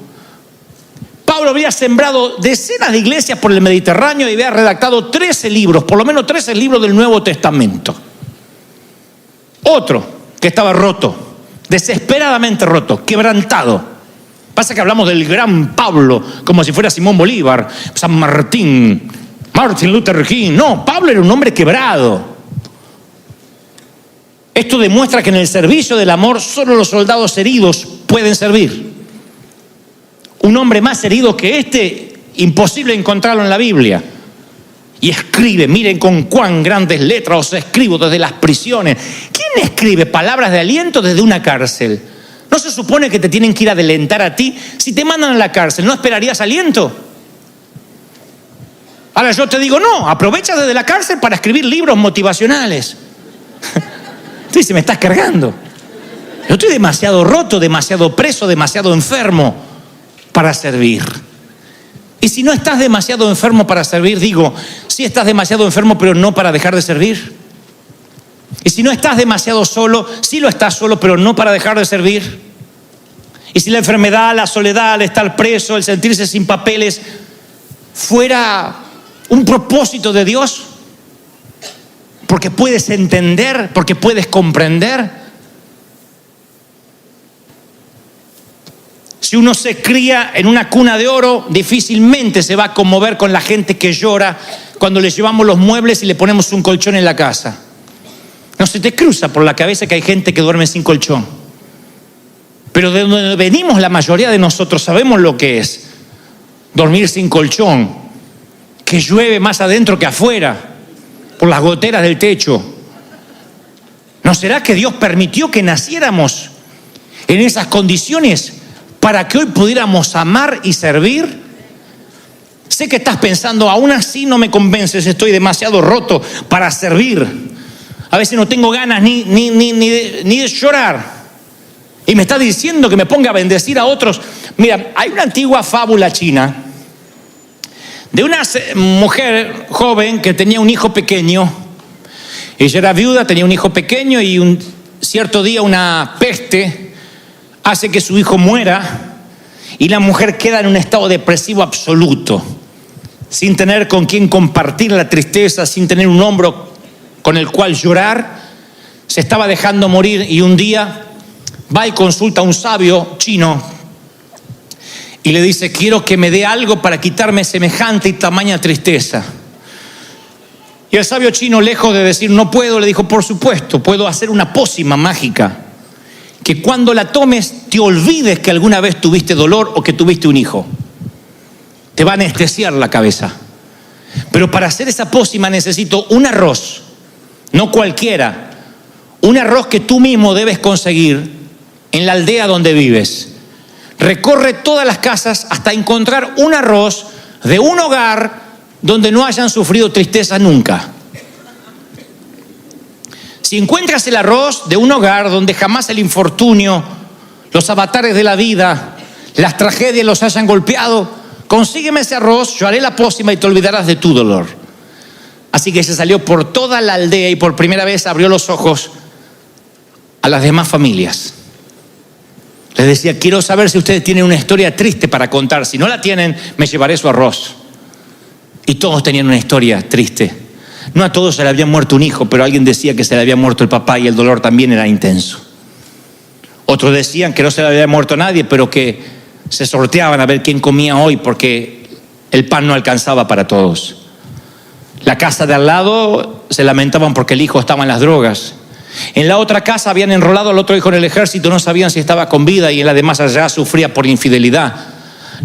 Pablo había sembrado decenas de iglesias por el Mediterráneo y había redactado 13 libros, por lo menos 13 libros del Nuevo Testamento. Otro que estaba roto, desesperadamente roto, quebrantado. Pasa que hablamos del gran Pablo como si fuera Simón Bolívar, San Martín, Martin Luther King. No, Pablo era un hombre quebrado. Esto demuestra que en el servicio del amor solo los soldados heridos pueden servir. Un hombre más herido que este, imposible encontrarlo en la Biblia. Y escribe, miren con cuán grandes letras os escribo desde las prisiones. ¿Quién escribe palabras de aliento desde una cárcel? ¿No se supone que te tienen que ir a alentar a ti? Si te mandan a la cárcel, ¿no esperarías aliento? Ahora yo te digo, no, aprovecha desde la cárcel para escribir libros motivacionales. Tú dices, me estás cargando. Yo estoy demasiado roto, demasiado preso, demasiado enfermo para servir. Y si no estás demasiado enfermo para servir, digo, sí estás demasiado enfermo, pero no para dejar de servir. Y si no estás demasiado solo, sí lo estás solo, pero no para dejar de servir. Y si la enfermedad, la soledad, el estar preso, el sentirse sin papeles, fuera un propósito de Dios, porque puedes entender, porque puedes comprender. Si uno se cría en una cuna de oro, difícilmente se va a conmover con la gente que llora cuando le llevamos los muebles y le ponemos un colchón en la casa. No se te cruza por la cabeza que hay gente que duerme sin colchón. Pero de donde venimos la mayoría de nosotros sabemos lo que es dormir sin colchón, que llueve más adentro que afuera, por las goteras del techo. ¿No será que Dios permitió que naciéramos en esas condiciones para que hoy pudiéramos amar y servir? Sé que estás pensando, aún así no me convences, estoy demasiado roto para servir. A veces no tengo ganas ni de llorar. Y me está diciendo que me ponga a bendecir a otros. Mira, hay una antigua fábula china de una mujer joven que tenía un hijo pequeño. Ella era viuda, tenía un hijo pequeño y un cierto día una peste hace que su hijo muera y la mujer queda en un estado depresivo absoluto, sin tener con quien compartir la tristeza, sin tener un hombro con el cual llorar. Se estaba dejando morir y un día va y consulta a un sabio chino y le dice: quiero que me dé algo para quitarme semejante y tamaña tristeza. Y el sabio chino, lejos de decir no puedo, le dijo: por supuesto, puedo hacer una pócima mágica que cuando la tomes te olvides que alguna vez tuviste dolor o que tuviste un hijo. Te va a anestesiar la cabeza. Pero para hacer esa pócima necesito un arroz, no cualquiera, un arroz que tú mismo debes conseguir en la aldea donde vives. Recorre todas las casas hasta encontrar un arroz de un hogar donde no hayan sufrido tristeza nunca. Si encuentras el arroz de un hogar donde jamás el infortunio, los avatares de la vida, las tragedias los hayan golpeado, consígueme ese arroz, yo haré la pócima y te olvidarás de tu dolor. Así que se salió por toda la aldea y por primera vez abrió los ojos a las demás familias. Les decía, quiero saber si ustedes tienen una historia triste para contar. Si no la tienen, me llevaré su arroz. Y todos tenían una historia triste. No a todos se le había muerto un hijo, pero alguien decía que se le había muerto el papá y el dolor también era intenso. Otros decían que no se le había muerto nadie, pero que se sorteaban a ver quién comía hoy porque el pan no alcanzaba para todos. La casa de al lado se lamentaban porque el hijo estaba en las drogas. En la otra casa habían enrolado al otro hijo en el ejército, no sabían si estaba con vida, y en la de más allá sufría por infidelidad.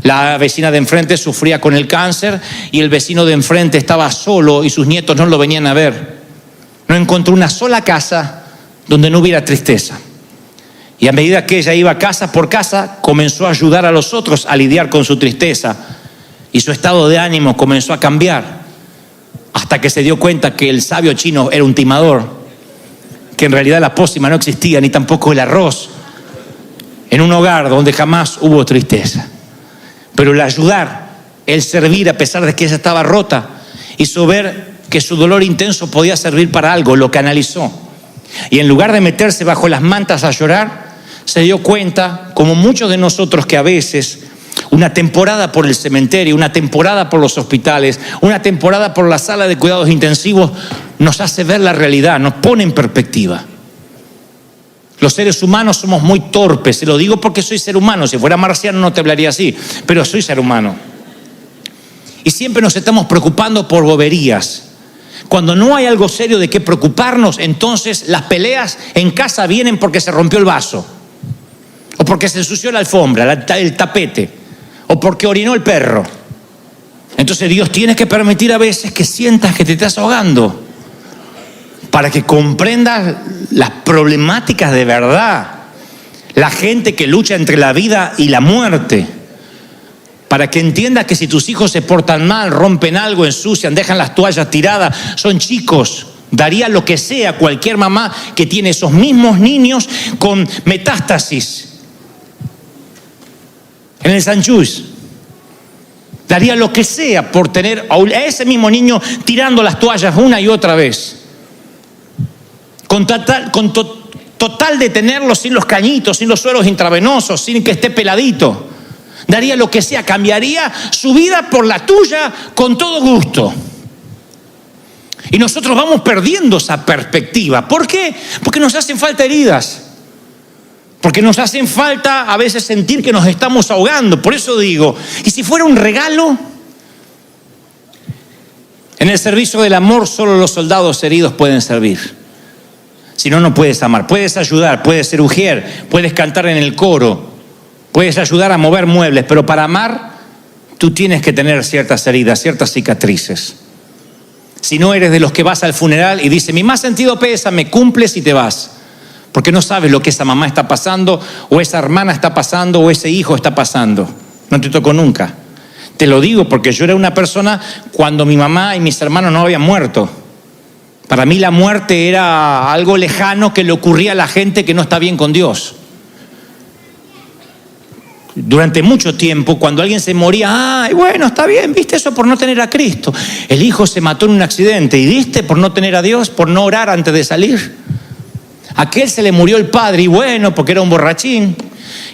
La vecina de enfrente sufría con el cáncer y el vecino de enfrente estaba solo y sus nietos no lo venían a ver. No encontró una sola casa donde no hubiera tristeza. Y a medida que ella iba casa por casa, comenzó a ayudar a los otros a lidiar con su tristeza. Y su estado de ánimo comenzó a cambiar. Hasta que se dio cuenta que el sabio chino era un timador. Que en realidad la pócima no existía, ni tampoco el arroz. En un hogar donde jamás hubo tristeza. Pero el ayudar, el servir a pesar de que ella estaba rota, hizo ver que su dolor intenso podía servir para algo, lo canalizó. Y en lugar de meterse bajo las mantas a llorar, se dio cuenta, como muchos de nosotros, que a veces una temporada por el cementerio, una temporada por los hospitales, una temporada por la sala de cuidados intensivos nos hace ver la realidad, nos pone en perspectiva. Los seres humanos somos muy torpes, se lo digo porque soy ser humano. Si fuera marciano no te hablaría así, pero soy ser humano. Y siempre nos estamos preocupando por boberías. Cuando no hay algo serio de qué preocuparnos, entonces las peleas en casa vienen porque se rompió el vaso, o porque se ensució la alfombra, el tapete, o porque orinó el perro. Entonces Dios tiene que permitir a veces que sientas que te estás ahogando, para que comprendas las problemáticas de verdad. La gente que lucha entre la vida y la muerte. Para que entiendas que si tus hijos se portan mal, rompen algo, ensucian, dejan las toallas tiradas, son chicos. Daría lo que sea cualquier mamá que tiene esos mismos niños con metástasis en el Sanchús. Daría lo que sea por tener a ese mismo niño tirando las toallas una y otra vez. Con total de tenerlo sin los cañitos, sin los sueros intravenosos, sin que esté peladito. Daría lo que sea, cambiaría su vida por la tuya con todo gusto. Y nosotros vamos perdiendo esa perspectiva. ¿Por qué? Porque nos hacen falta heridas. Porque nos hacen falta a veces sentir que nos estamos ahogando. Por eso digo, ¿y si fuera un regalo? En el servicio del amor solo los soldados heridos pueden servir. Si no, no puedes amar. Puedes ayudar, puedes ser ujier, puedes cantar en el coro, puedes ayudar a mover muebles, pero para amar tú tienes que tener ciertas heridas, ciertas cicatrices. Si no eres de los que vas al funeral y dice, mi más sentido pésame, cumples y te vas. Porque no sabes lo que esa mamá está pasando, o esa hermana está pasando, o ese hijo está pasando. No te tocó nunca. Te lo digo porque yo era una persona cuando mi mamá y mis hermanos no habían muerto. Para mí la muerte era algo lejano que le ocurría a la gente que no está bien con Dios. Durante mucho tiempo, cuando alguien se moría, ay, bueno, está bien, viste, eso por no tener a Cristo. El hijo se mató en un accidente, y viste, por no tener a Dios, por no orar antes de salir. A aquel se le murió el padre, y bueno, porque era un borrachín.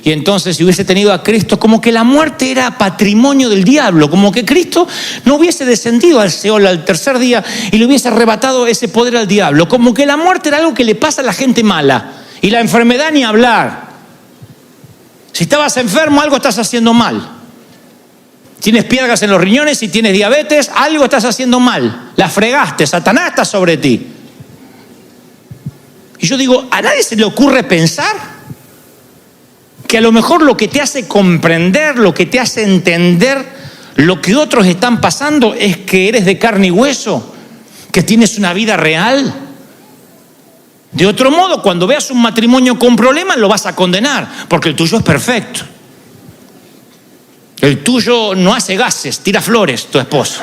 Y entonces si hubiese tenido a Cristo, como que la muerte era patrimonio del diablo, como que Cristo no hubiese descendido al Seol al tercer día y le hubiese arrebatado ese poder al diablo, como que la muerte era algo que le pasa a la gente mala, y la enfermedad ni hablar. Si estabas enfermo, algo estás haciendo mal. Tienes piedras en los riñones, si tienes diabetes, algo estás haciendo mal. La fregaste, Satanás está sobre ti. Y yo digo, ¿a nadie se le ocurre pensar que a lo mejor lo que te hace comprender, lo que te hace entender lo que otros están pasando es que eres de carne y hueso, que tienes una vida real? De otro modo, cuando veas un matrimonio con problemas, lo vas a condenar, porque el tuyo es perfecto. El tuyo no hace gases, tira flores, tu esposo.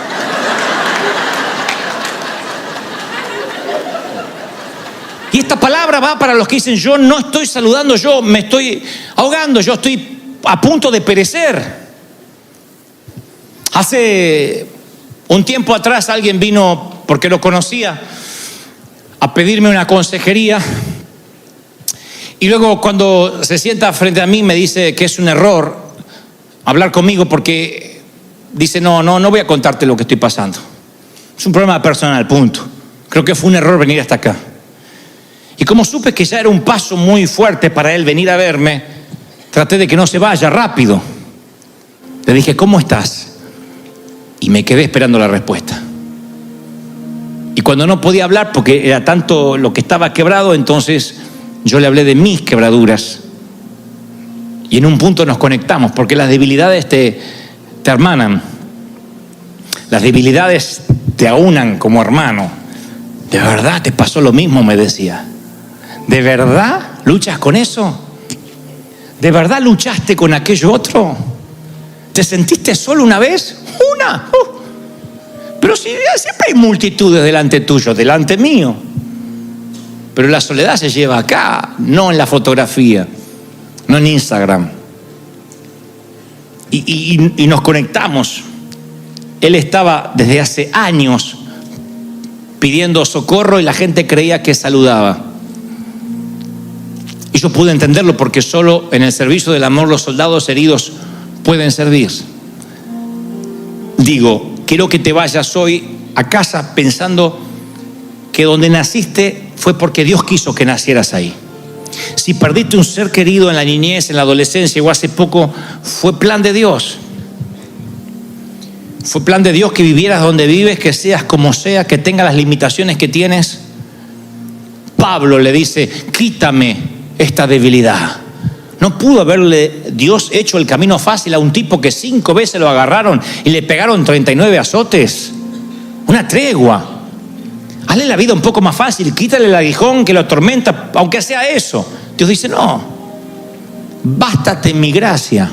Y esta palabra va para los que dicen, yo no estoy saludando, yo me estoy ahogando, yo estoy a punto de perecer. Hace un tiempo atrás alguien vino, porque lo conocía, a pedirme una consejería. Y luego cuando se sienta frente a mí me dice que es un error hablar conmigo porque dice, no voy a contarte lo que estoy pasando. Es un problema personal, punto. Creo que fue un error venir hasta acá. Y como supe que ya era un paso muy fuerte para él venir a verme, traté de que no se vaya rápido. Le dije, ¿cómo estás? Y me quedé esperando la respuesta. Y cuando no podía hablar porque era tanto lo que estaba quebrado, entonces yo le hablé de mis quebraduras. Y en un punto nos conectamos, porque las debilidades te hermanan. Las debilidades te aunan como hermano. ¿De verdad te pasó lo mismo?, me decía. ¿De verdad luchas con eso? ¿De verdad luchaste con aquello otro? ¿Te sentiste solo una vez? ¡Una! Pero si siempre hay multitudes delante tuyo, delante mío. Pero la soledad se lleva acá, no en la fotografía, no en Instagram. Y nos conectamos. Él estaba desde hace años pidiendo socorro y la gente creía que saludaba. Y yo pude entenderlo porque solo en el servicio del amor los soldados heridos pueden servir. Digo, quiero que te vayas hoy a casa pensando que donde naciste fue porque Dios quiso que nacieras ahí. Si perdiste un ser querido en la niñez, en la adolescencia o hace poco, fue plan de Dios. Fue plan de Dios que vivieras donde vives, que seas como sea, que tengas las limitaciones que tienes. Pablo le dice, quítame esta debilidad. ¿No pudo haberle Dios hecho el camino fácil a un tipo que 5 veces lo agarraron y le pegaron 39 azotes? Una tregua. Hazle la vida un poco más fácil, quítale el aguijón que lo atormenta, aunque sea eso. Dios dice, no, bástate mi gracia.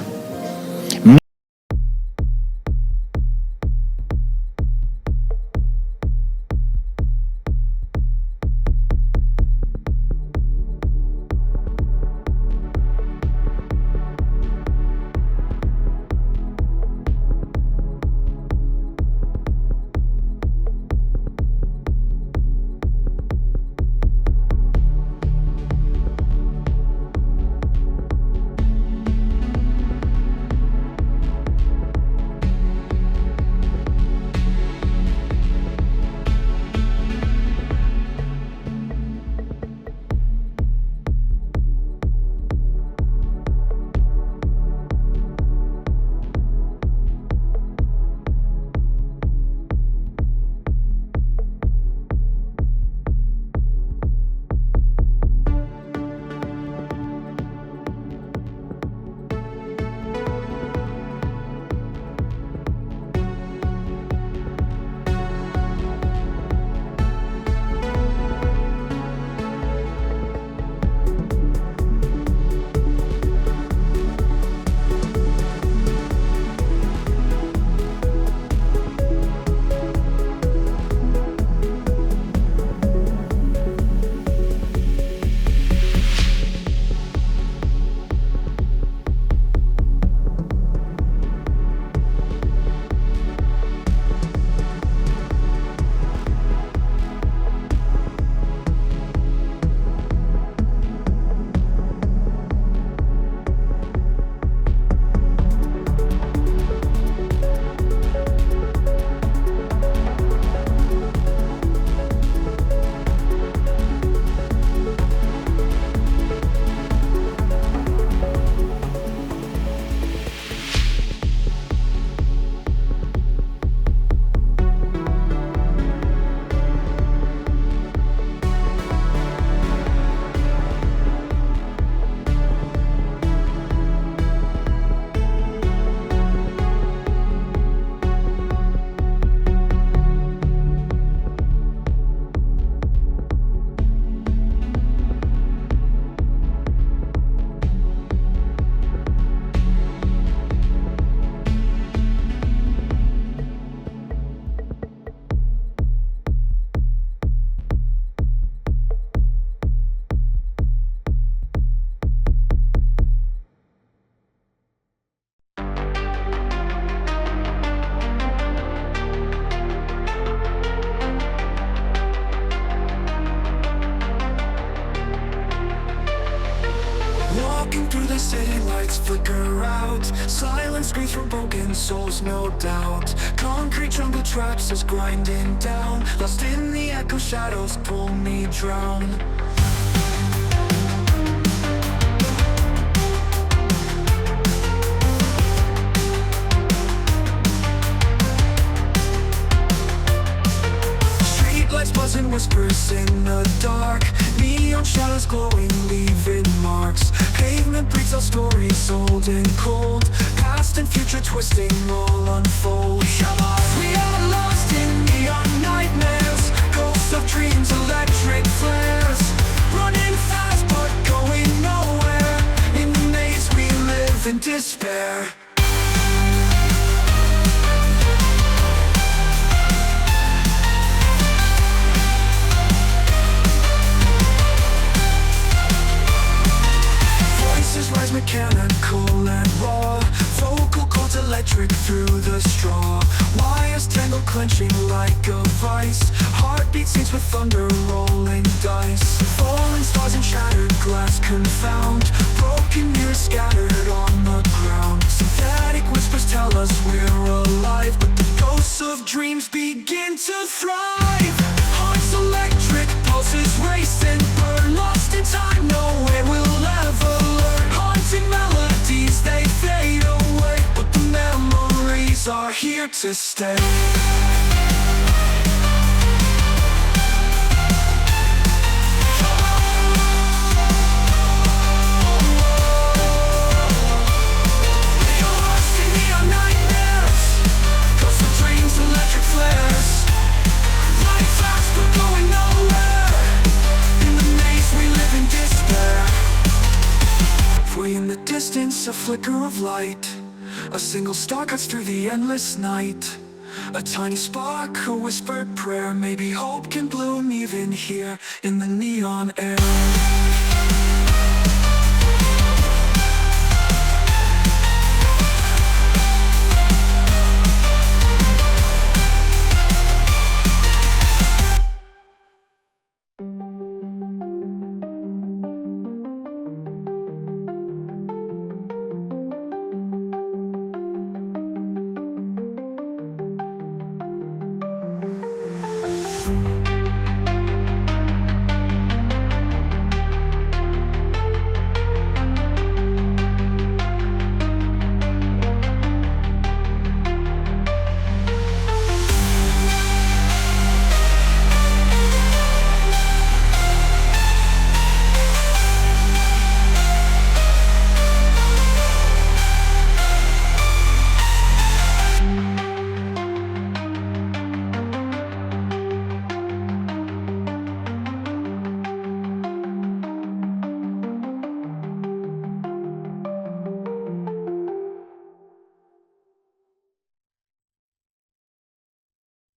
city lights flicker out. Silence screams from broken souls, no doubt. Concrete jungle traps us grinding down. Lost in the echo, shadows pull me drown. Streetlights buzzing, whispers in the dark. Neon shadows glowing, leaving marks. Pavement breathes out stories old and cold. Past and future twisting, all unfold. We are lost in neon nightmares. Ghosts of dreams, electric flares. Running fast but going nowhere. In the maze we live in despair. Rise mechanical and raw. Vocal cords electric through the straw. Wires tangled, clenching like a vice. Heartbeat sings with thunder, rolling dice. Falling stars and shattered glass confound. Broken mirrors scattered on the ground. Synthetic whispers tell us we're alive, but the ghosts of dreams begin to thrive. Hearts electric, pulses racing, burn lost in time, nowhere we'll ever learn. Haunting melodies, they fade away, but the memories are here to stay. A flicker of light, a single star cuts through the endless night. A tiny spark, a whispered prayer. Maybe hope can bloom even here in the neon air.